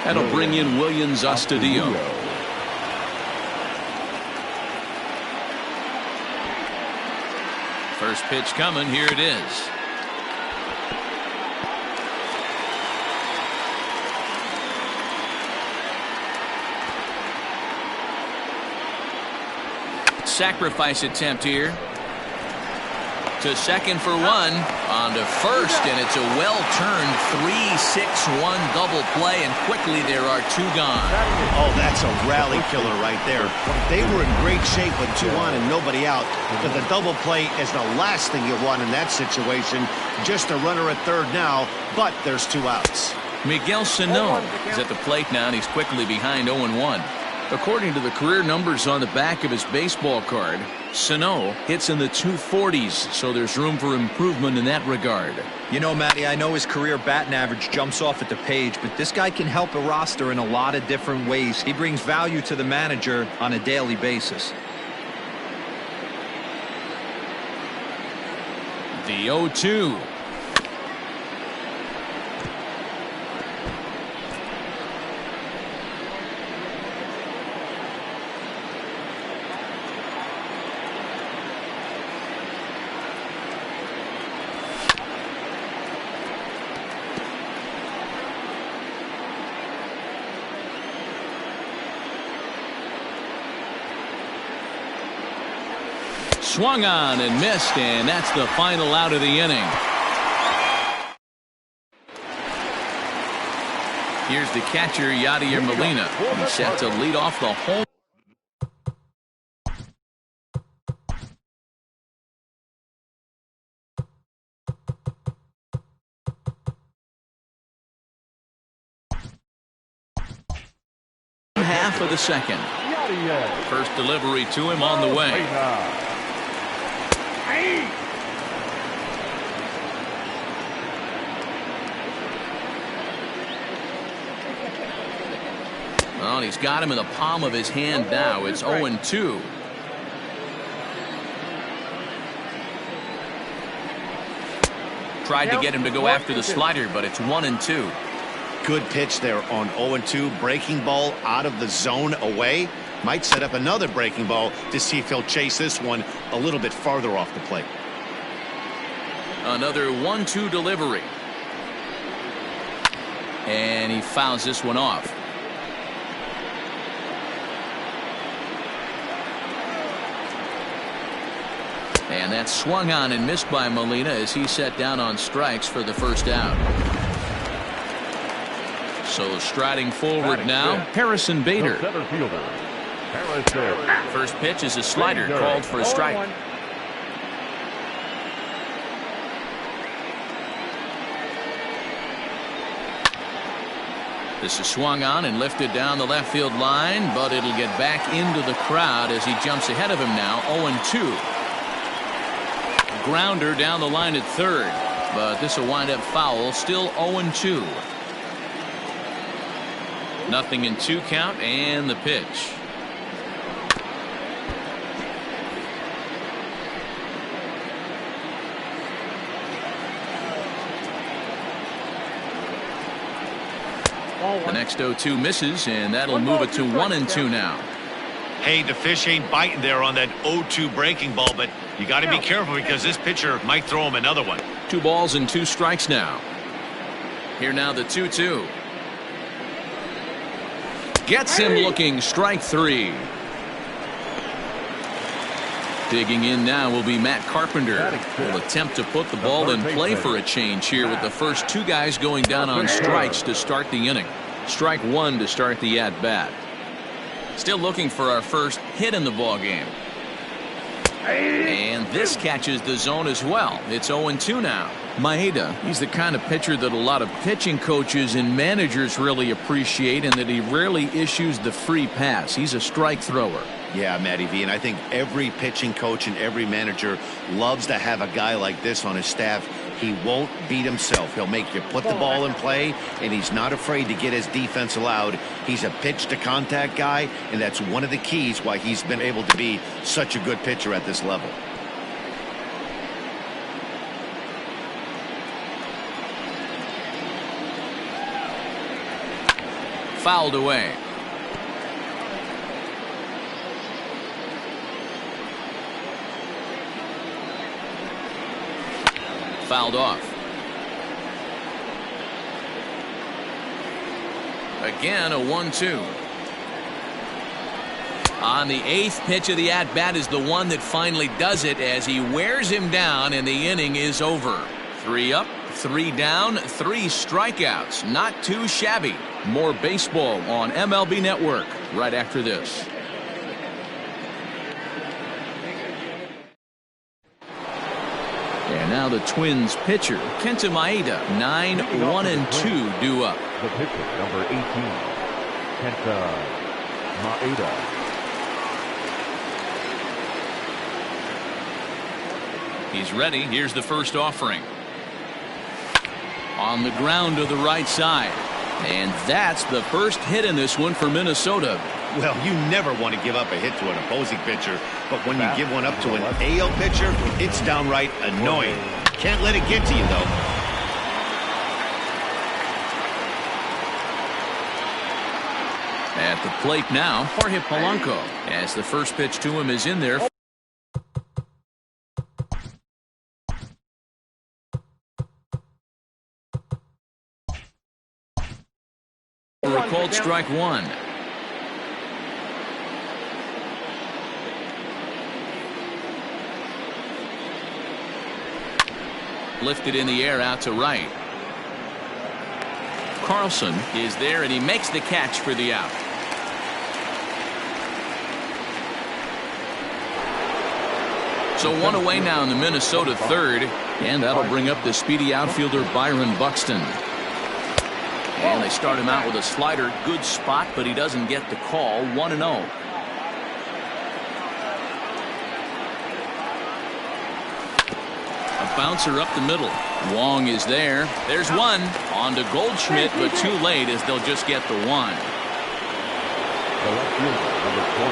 That'll bring in Williams Astudillo. First pitch coming. Here it is. Sacrifice attempt here. To second for 1, on to first, and it's a well-turned 3-6-1 double play, and quickly there are 2 gone. Oh, that's a rally killer right there. They were in great shape with 2 on and nobody out, but the double play is the last thing you want in that situation. Just a runner at third now, but there's 2 outs. Miguel Sano is at the plate now, and he's quickly behind 0-1. According to the career numbers on the back of his baseball card, Sano hits in the 240s, so there's room for improvement in that regard. You know, Matty, I know his career batting average jumps off at the page, but this guy can help a roster in a lot of different ways. He brings value to the manager on a daily basis. The 0-2. Swung on and missed, and that's the final out of the inning. Here's the catcher, Yadier Molina. He's set to lead off the home. Half of the second. First delivery to him on the way. Well, he's got him in the palm of his hand now. It's 0-2. Tried to get him to go after the slider, but it's 1-2. Good pitch there on 0-2. Breaking ball out of the zone away. Might set up another breaking ball to see if he'll chase this one a little bit farther off the plate. Another 1-2 delivery. And he fouls this one off. And that's swung on and missed by Molina as he set down on strikes for the first out. So striding forward now, Harrison Bader. First pitch is a slider called for a strike. This is swung on and lifted down the left field line, but it'll get back into the crowd as he jumps ahead of him now. 0-2. Grounder down the line at third, but this will wind up foul. Still 0-2. Nothing in 2 count, and the pitch. The next 0-2 misses, and that'll move it to 1-2 now. Hey, the fish ain't biting there on that 0-2 breaking ball, but you got to be careful because this pitcher might throw him another one. 2 balls and 2 strikes now. Here now the 2-2. Gets him looking, strike 3. Digging in now will be Matt Carpenter. Will attempt to put the ball in play for a change here with the first 2 guys going down on strikes to start the inning. Strike 1 to start the at-bat. Still looking for our first hit in the ball game. And this catches the zone as well. It's 0-2 now. Maeda, he's the kind of pitcher that a lot of pitching coaches and managers really appreciate, and that he rarely issues the free pass. He's a strike thrower. Yeah, Matty V, and I think every pitching coach and every manager loves to have a guy like this on his staff. He won't beat himself. He'll make you put the ball in play, and he's not afraid to get his defense allowed. He's a pitch-to-contact guy, and that's one of the keys why he's been able to be such a good pitcher at this level. Fouled away. Fouled off. Again, a 1-2. On the 8th pitch of the at-bat is the one that finally does it as he wears him down, and the inning is over. 3 up, 3 down, 3 strikeouts. Not too shabby. More baseball on MLB Network right after this. And now the Twins pitcher, Kenta Maeda, 9-1-2 due up. The pitcher, number 18, Kenta Maeda. He's ready. Here's the first offering. On the ground to the right side. And that's the first hit in this one for Minnesota. Well, you never want to give up a hit to an opposing pitcher, but when you give one up to an AL pitcher, it's downright annoying. Can't let it get to you, though. At the plate now, Jorge Polanco, as the first pitch to him is in there. For a called strike 1. Lifted in the air out to right. Carlson is there, and he makes the catch for the out. So one away now in the Minnesota third, and that'll bring up the speedy outfielder Byron Buxton. And they start him out with a slider. Good spot, but he doesn't get the call. 1-0. A bouncer up the middle. Wong is there. There's one. On to Goldschmidt, but too late as they'll just get the one.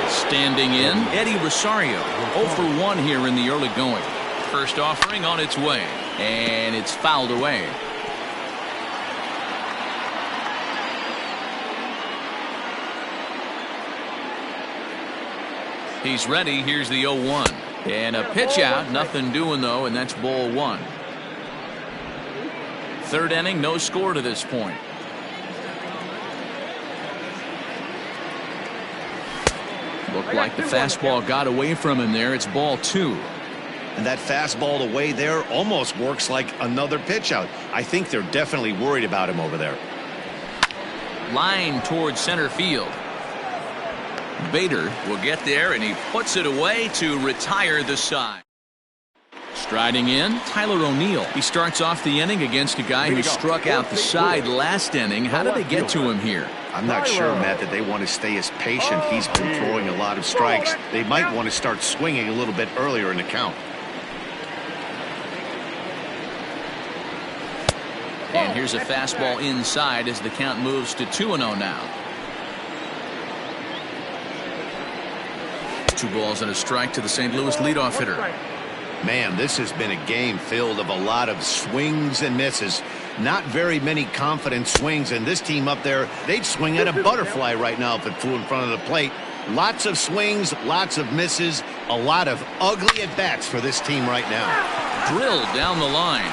Standing in, Eddie Rosario. 0 for 1 here in the early going. First offering on its way, and it's fouled away. He's ready. Here's the 0-1. And a pitch out. Nothing doing, though, and that's ball 1. Third inning, no score to this point. Looked like the fastball got away from him there. It's ball 2. And that fastball away there almost works like another pitch out. I think they're definitely worried about him over there. Line towards center field. Bader will get there, and he puts it away to retire the side. Striding in, Tyler O'Neill. He starts off the inning against a guy who struck out the side last inning. How did they get to him here? I'm not sure, Matt, that they want to stay as patient. He's been throwing a lot of strikes. They might want to start swinging a little bit earlier in the count. And here's a fastball inside as the count moves to 2-0 now. 2 balls and a strike to the St. Louis leadoff hitter. Man, this has been a game filled of a lot of swings and misses. Not very many confident swings, and this team up there, they'd swing at a butterfly right now if it flew in front of the plate. Lots of swings, lots of misses, a lot of ugly at-bats for this team right now. Drilled down the line.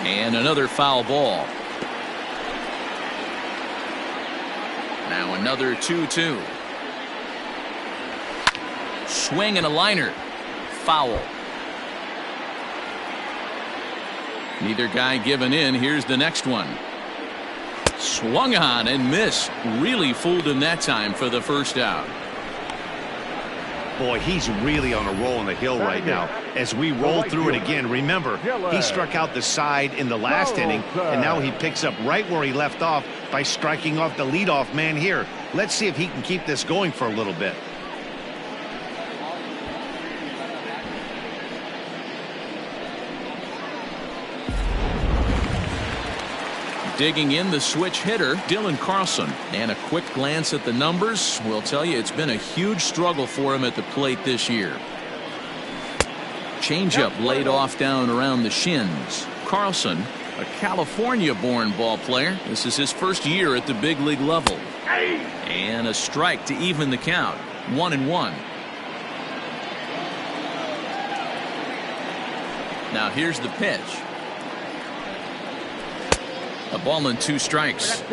And another foul ball. Now another 2-2. Swing and a liner. Foul. Neither guy giving in. Here's the next one. Swung on and missed. Really fooled him that time for the first out. Boy, he's really on a roll on the hill right now. As we roll through it again, remember, he struck out the side in the last inning, and now he picks up right where he left off by striking off the leadoff man here. Let's see if he can keep this going for a little bit. Digging in, the switch hitter, Dylan Carlson. And a quick glance at the numbers will tell you it's been a huge struggle for him at the plate this year. Changeup laid off down around the shins. Carlson, a California-born ball player. This is his first year at the big league level. And a strike to even the count. 1-1. Now here's the pitch. A ball and 2 strikes.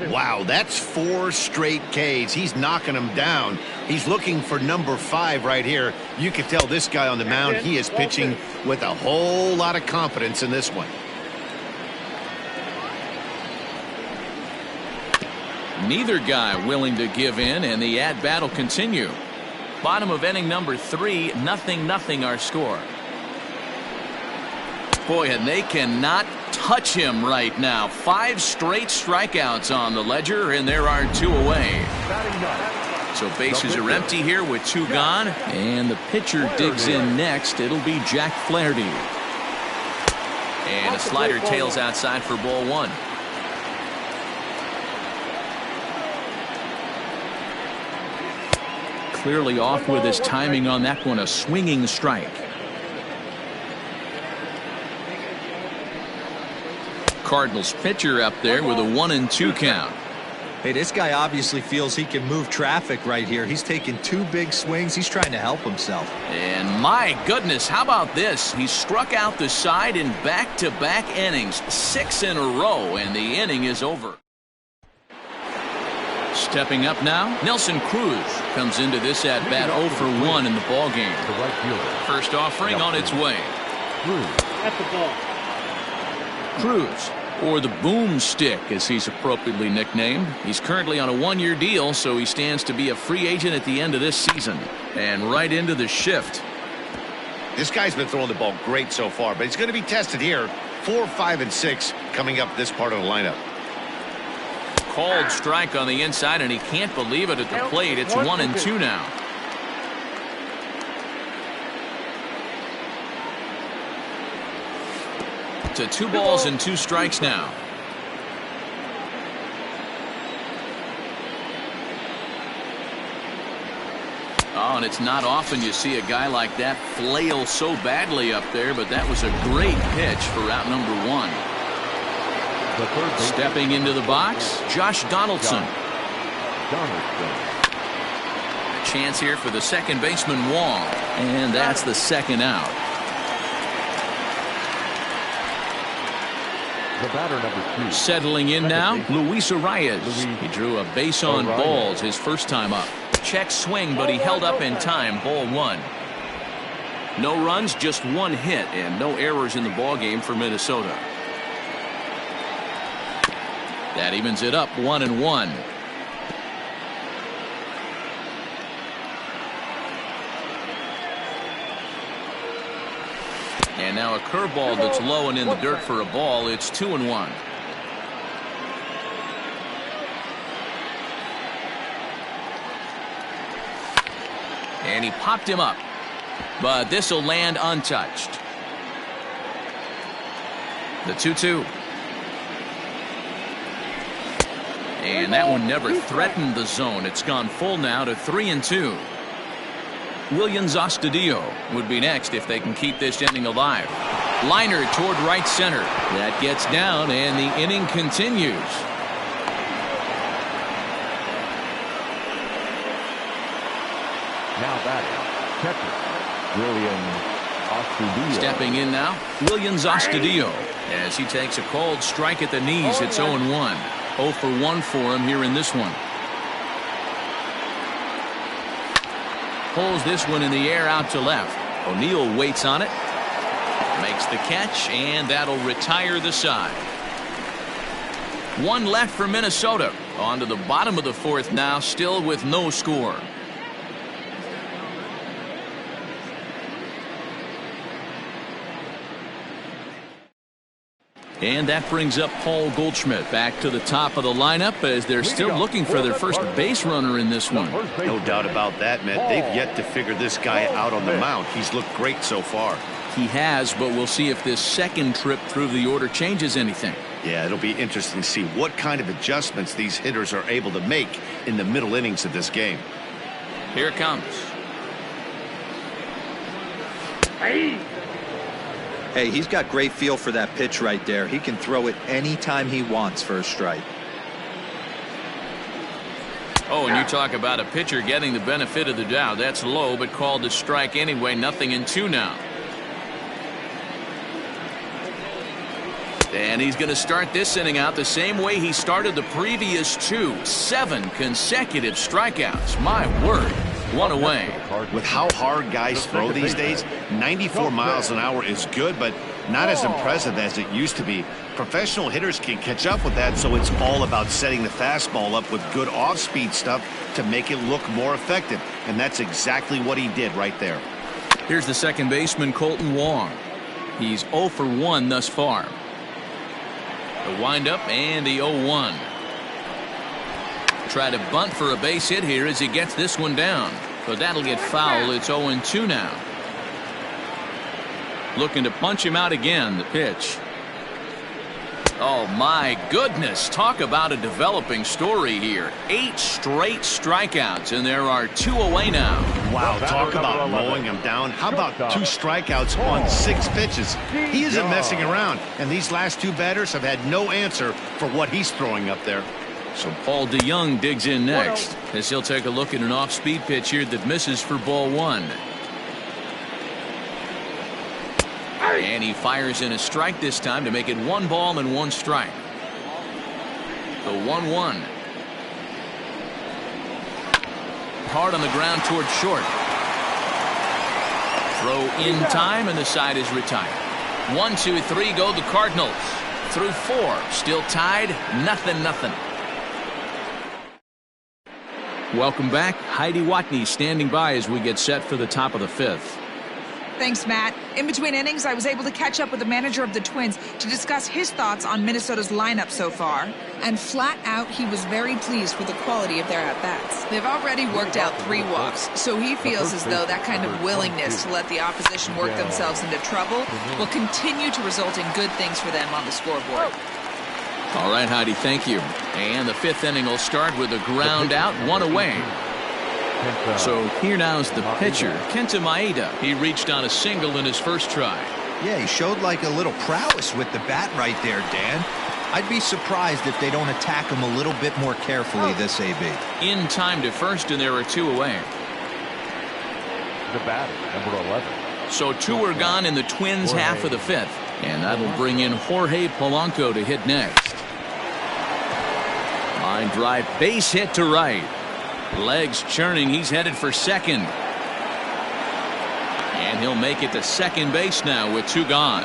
Wow, that's 4 straight Ks. He's knocking them down. He's looking for number 5 right here. You can tell this guy on the mound, he is pitching with a whole lot of confidence in this one. Neither guy willing to give in, and the at-bat will continue. Bottom of inning number 3, 0-0 our score. Boy, and they cannot touch him right now. 5 straight strikeouts on the ledger, and there are 2 away. So bases are empty here with 2 gone, and the pitcher digs in next. It'll be Jack Flaherty. And a slider tails outside for ball 1. Clearly off with his timing on that one, a swinging strike. Cardinals pitcher up there with a 1-2 count. Hey, this guy obviously feels he can move traffic right here. He's taking 2 big swings. He's trying to help himself. And my goodness, how about this? He struck out the side in back-to-back innings, 6 in a row, and the inning is over. Stepping up now, Nelson Cruz comes into this at bat 0 for 1 in the ball game. The right fielder. First offering on its way. That's the ball. Cruz, or the boomstick as he's appropriately nicknamed. He's currently on a 1-year deal, so he stands to be a free agent at the end of this season. And right into the shift. This guy's been throwing the ball great so far, but he's going to be tested here. 4, 5, and 6 coming up this part of the lineup. Called strike on the inside, and he can't believe it at the plate. It's 1-2 now. To 2 balls and 2 strikes now. Oh, and it's not often you see a guy like that flail so badly up there, but that was a great pitch for out number 1. Stepping into the box, Josh Donaldson. A chance here for the second baseman, Wong, and that's the second out. The batter, number 2. Settling in now, Luis Arias. He drew a base on balls his first time up. Check swing, but he held up in time. Ball 1. No runs, just 1 hit, and no errors in the ball game for Minnesota. That evens it up 1-1. And now a curveball that's low and in the dirt for a ball. It's 2-1. And he popped him up, but this will land untouched. The 2-2. And that one never threatened the zone. It's gone full now to 3-2. Williams Astudillo would be next if they can keep this inning alive. Liner toward right center. That gets down, and the inning continues. Now batting, catcher, Williams Astudillo. Stepping in now, Williams Astudillo. As he takes a cold strike at the knees, it's 0-1. 0 for 1 for him here in this one. Pulls this one in the air out to left. O'Neill waits on it. Makes the catch, and that'll retire the side. 1 left for Minnesota. On to the bottom of the 4th now, still with no score. And that brings up Paul Goldschmidt back to the top of the lineup as they're still looking for their first base runner in this one. No doubt about that, man. They've yet to figure this guy out on the mound. He's looked great so far. He has, but we'll see if this second trip through the order changes anything. Yeah, it'll be interesting to see what kind of adjustments these hitters are able to make in the middle innings of this game. Here it comes. Hey, he's got great feel for that pitch right there. He can throw it anytime he wants for a strike. Oh, and you talk about a pitcher getting the benefit of the doubt. That's low, but called a strike anyway. 0-2 now. And he's going to start this inning out the same way he started the previous 2. 7 consecutive strikeouts. My word. 1 away. With how hard guys throw these days, 94 miles an hour is good, but not as impressive as it used to be. Professional hitters can catch up with that, so it's all about setting the fastball up with good off-speed stuff to make it look more effective. And that's exactly what he did right there. Here's the second baseman, Colton Wong. He's 0 for 1 thus far. The windup and the 0-1. Try to bunt for a base hit here as he gets this one down, but that'll get foul. It's 0-2 now. Looking to punch him out again. The pitch. Oh my goodness, talk about a developing story here. 8 straight strikeouts, and there are 2 away now. Wow, talk about mowing him down. How about 2 strikeouts on 6 pitches? He isn't messing around, and these last 2 batters have had no answer for what he's throwing up there. So Paul DeYoung digs in next as he'll take a look at an off-speed pitch here that misses for ball 1. And he fires in a strike this time to make it 1 ball and 1 strike. The 1-1. hard on the ground towards short. Throw in time, and the side is retired. 1, 2, 3 go the Cardinals. Through 4, still tied, 0-0. Welcome back. Heidi Watney standing by as we get set for the top of the 5th. Thanks, Matt. In between innings, I was able to catch up with the manager of the Twins to discuss his thoughts on Minnesota's lineup so far. And flat out, he was very pleased with the quality of their at-bats. They've already worked out 3 walks, so he feels as though that kind of willingness to let the opposition work themselves into trouble will continue to result in good things for them on the scoreboard. All right, Heidi, thank you. And the 5th inning will start with a ground out, 1 away. So here now's the pitcher, Kenta Maeda. He reached on a single in his first try. Yeah, he showed like a little prowess with the bat right there, Dan. I'd be surprised if they don't attack him a little bit more carefully this AB. In time to first, and there are 2 away. The batter, number 11. So 2 are gone in the Twins' half of the 5th. And that'll bring in Jorge Polanco to hit next. Line drive, base hit to right. Legs churning, he's headed for second. And he'll make it to second base now with 2 gone.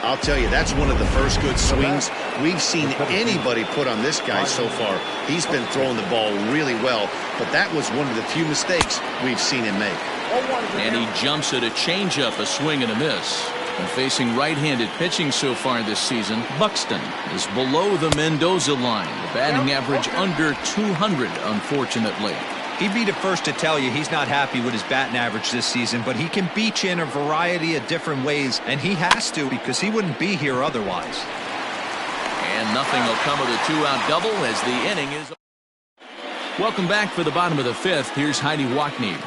I'll tell you, that's one of the first good swings we've seen anybody put on this guy so far. He's been throwing the ball really well, but that was one of the few mistakes we've seen him make. And he jumps at a changeup, a swing and a miss. And facing right-handed pitching so far this season, Buxton is below the Mendoza line. The batting average under 200, unfortunately. He'd be the first to tell you he's not happy with his batting average this season, but he can beat you in a variety of different ways, and he has to because he wouldn't be here otherwise. And nothing will come of the 2-out double as the inning is. Welcome back for the bottom of the 5th. Here's Heidi Watney.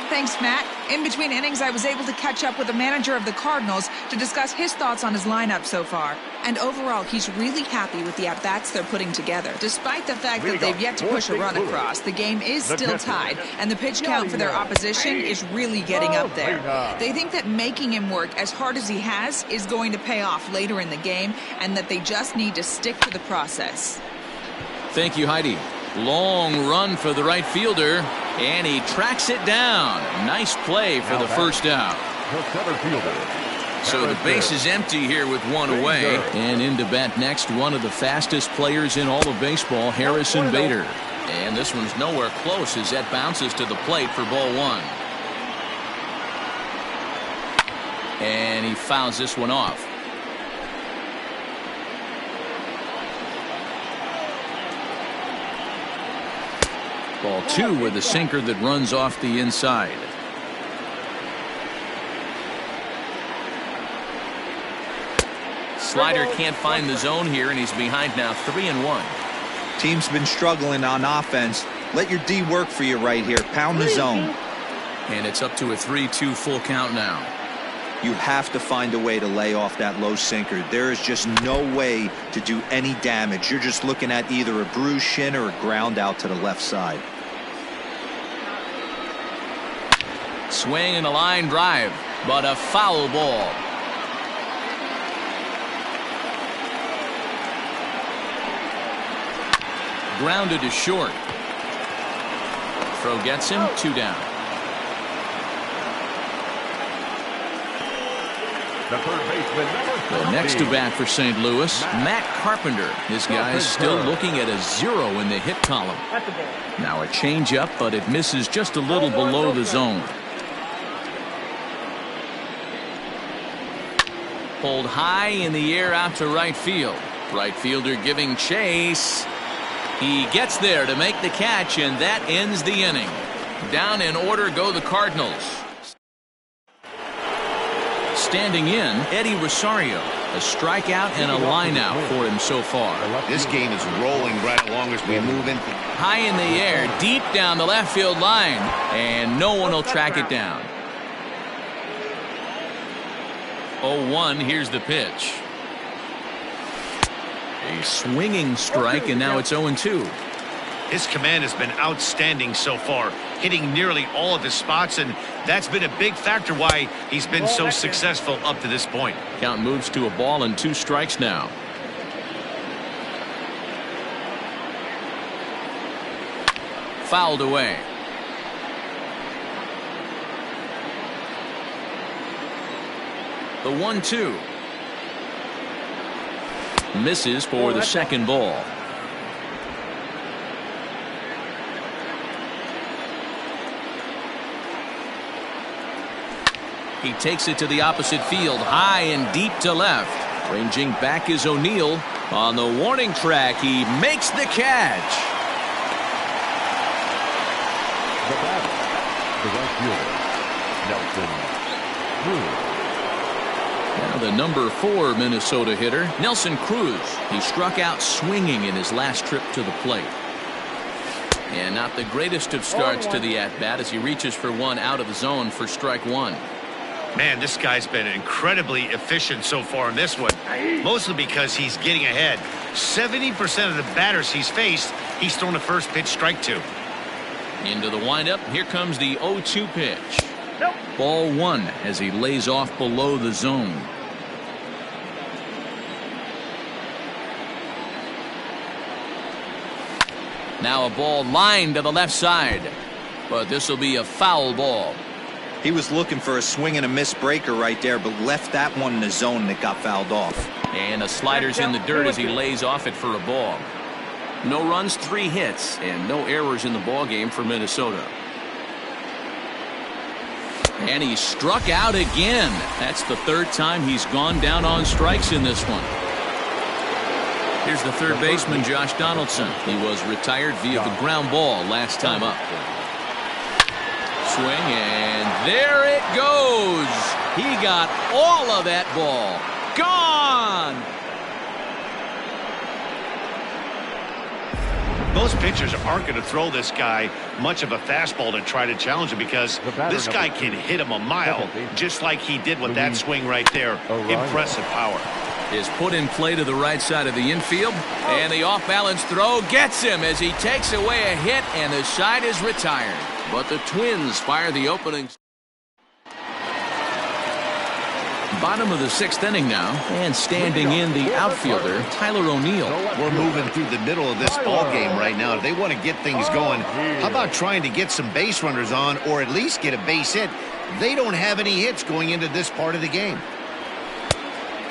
Thanks, Matt. In between innings, I was able to catch up with the manager of the Cardinals to discuss his thoughts on his lineup so far. And overall, he's really happy with the at-bats they're putting together. Despite the fact that they've yet to push a run across, the game is still tied, and the pitch count for their opposition is really getting up there. They think that making him work as hard as he has is going to pay off later in the game, and that they just need to stick to the process. Thank you, Heidi. Long run for the right fielder, and he tracks it down. Nice play for the first out. So the base is empty here with 1 away. And in to bat next, one of the fastest players in all of baseball, Harrison Bader. And this one's nowhere close as that bounces to the plate for ball 1. And he fouls this one off. Ball 2 with a sinker that runs off the inside. Slider can't find the zone here, and he's behind now 3-1. Team's been struggling on offense. Let your D work for you right here. Pound the zone. And it's up to a 3-2 full count now. You have to find a way to lay off that low sinker. There is just no way to do any damage. You're just looking at either a bruised shin or a ground out to the left side. Swing and a line drive, but a foul ball. Grounded to short. Throw gets him, 2 down. The third baseman, number 30. The next to bat for St. Louis, Matt Carpenter. This guy is still looking at a 0 in the hit column. Now a changeup, but it misses just a little below the zone. Pulled high in the air out to right field. Right fielder giving chase. He gets there to make the catch, and that ends the inning. Down in order go the Cardinals. Standing in, Eddie Rosario. A strikeout and a lineout for him so far. This game is rolling right along as we move in. High in the air, deep down the left field line, and no one will track it down. 0-1, here's the pitch. A swinging strike, and now it's 0-2. His command has been outstanding so far, hitting nearly all of his spots, and that's been a big factor why he's been so successful up to this point. Count moves to a ball and 2 strikes now. Fouled away. The 1-2. Misses for the second ball. He takes it to the opposite field, high and deep to left. Ranging back is O'Neill. On the warning track, he makes the catch. The batter, the right fielder, Nelson Cruz. Now the number 4 Minnesota hitter, Nelson Cruz. He struck out swinging in his last trip to the plate. And not the greatest of starts to the at-bat as he reaches for one out of the zone for strike 1. Man, this guy's been incredibly efficient so far in this one, mostly because he's getting ahead. 70% of the batters he's faced, he's thrown a first pitch strike to. Into the windup. Here comes the 0-2 pitch. Ball 1 as he lays off below the zone. Now a ball lined to the left side, but this will be a foul ball. He was looking for a swing and a miss breaker right there, but left that one in the zone that got fouled off. And the slider's in the dirt as he lays off it for a ball. No runs, 3 hits, and no errors in the ball game for Minnesota. And he struck out again. That's the 3rd time he's gone down on strikes in this one. Here's the third baseman, Josh Donaldson. He was retired via the ground ball last time up. Swing, and there it goes. He got all of that ball. Gone. Most pitchers aren't going to throw this guy much of a fastball to try to challenge him because this guy can hit him a mile just like he did with that swing right there. Impressive power. Is put in play to the right side of the infield, and the off-balance throw gets him as he takes away a hit, and the side is retired. But the Twins fire the opening. Bottom of the 6th inning now, and standing in the outfielder, Tyler O'Neill. We're moving through the middle of this ball game right now. If they want to get things going, how about trying to get some base runners on or at least get a base hit? They don't have any hits going into this part of the game.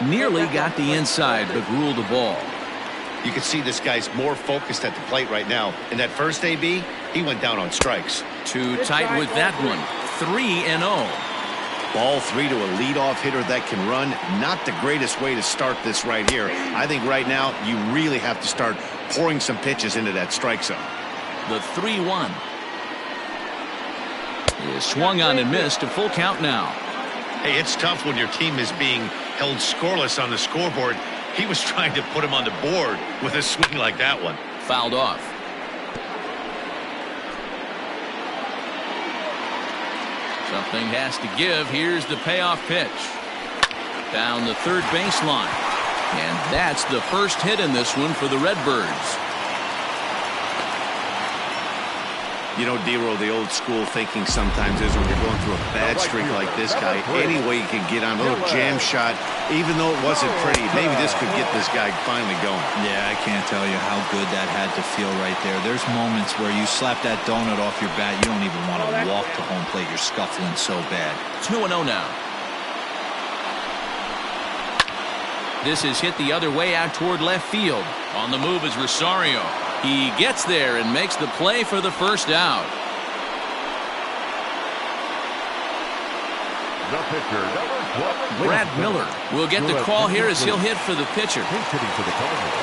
Nearly got the inside, but ruled a ball. You can see this guy's more focused at the plate right now. In that first AB, he went down on strikes. Too tight with that one. 3-0. Ball 3 to a leadoff hitter that can run. Not the greatest way to start this right here. I think right now you really have to start pouring some pitches into that strike zone. The 3-1 is swung on and missed. A full count now. Hey, it's tough when your team is being held scoreless on the scoreboard. He was trying to put him on the board with a swing like that one. Fouled off. Something has to give. Here's the payoff pitch. Down the third baseline. And that's the first hit in this one for the Redbirds. You know, D-Roll, the old school thinking sometimes is when you're going through a bad streak like this guy, any way you can get on a little jam shot, even though it wasn't pretty, maybe this could get this guy finally going. Yeah, I can't tell you how good that had to feel right there. There's moments where you slap that donut off your bat, you don't even want to walk to home plate. You're scuffling so bad. 2-0 now. This is hit the other way out toward left field. On the move is Rosario. He gets there and makes the play for the first out. The pitcher, number 12, Brad Miller will get the call here as he'll hit for the pitcher. He's hitting for the Cardinals.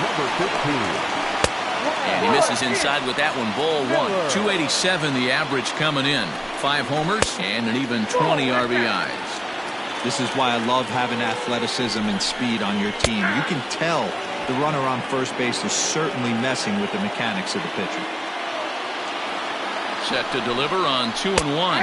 Number 15. And he misses inside with that one. Ball 1. 287 the average coming in. 5 homers and an even 20 RBIs. This is why I love having athleticism and speed on your team. You can tell the runner on first base is certainly messing with the mechanics of the pitcher. Set to deliver on 2-1.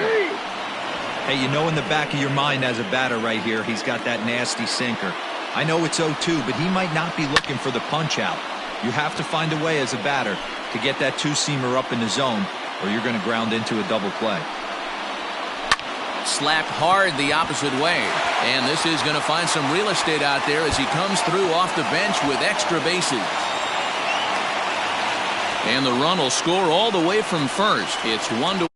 Hey, you know in the back of your mind as a batter right here, he's got that nasty sinker. I know it's 0-2, but he might not be looking for the punch out. You have to find a way as a batter to get that two-seamer up in the zone, or you're going to ground into a double play. Slapped hard the opposite way, and this is going to find some real estate out there as he comes through off the bench with extra bases. And the run will score all the way from first. It's 1-1.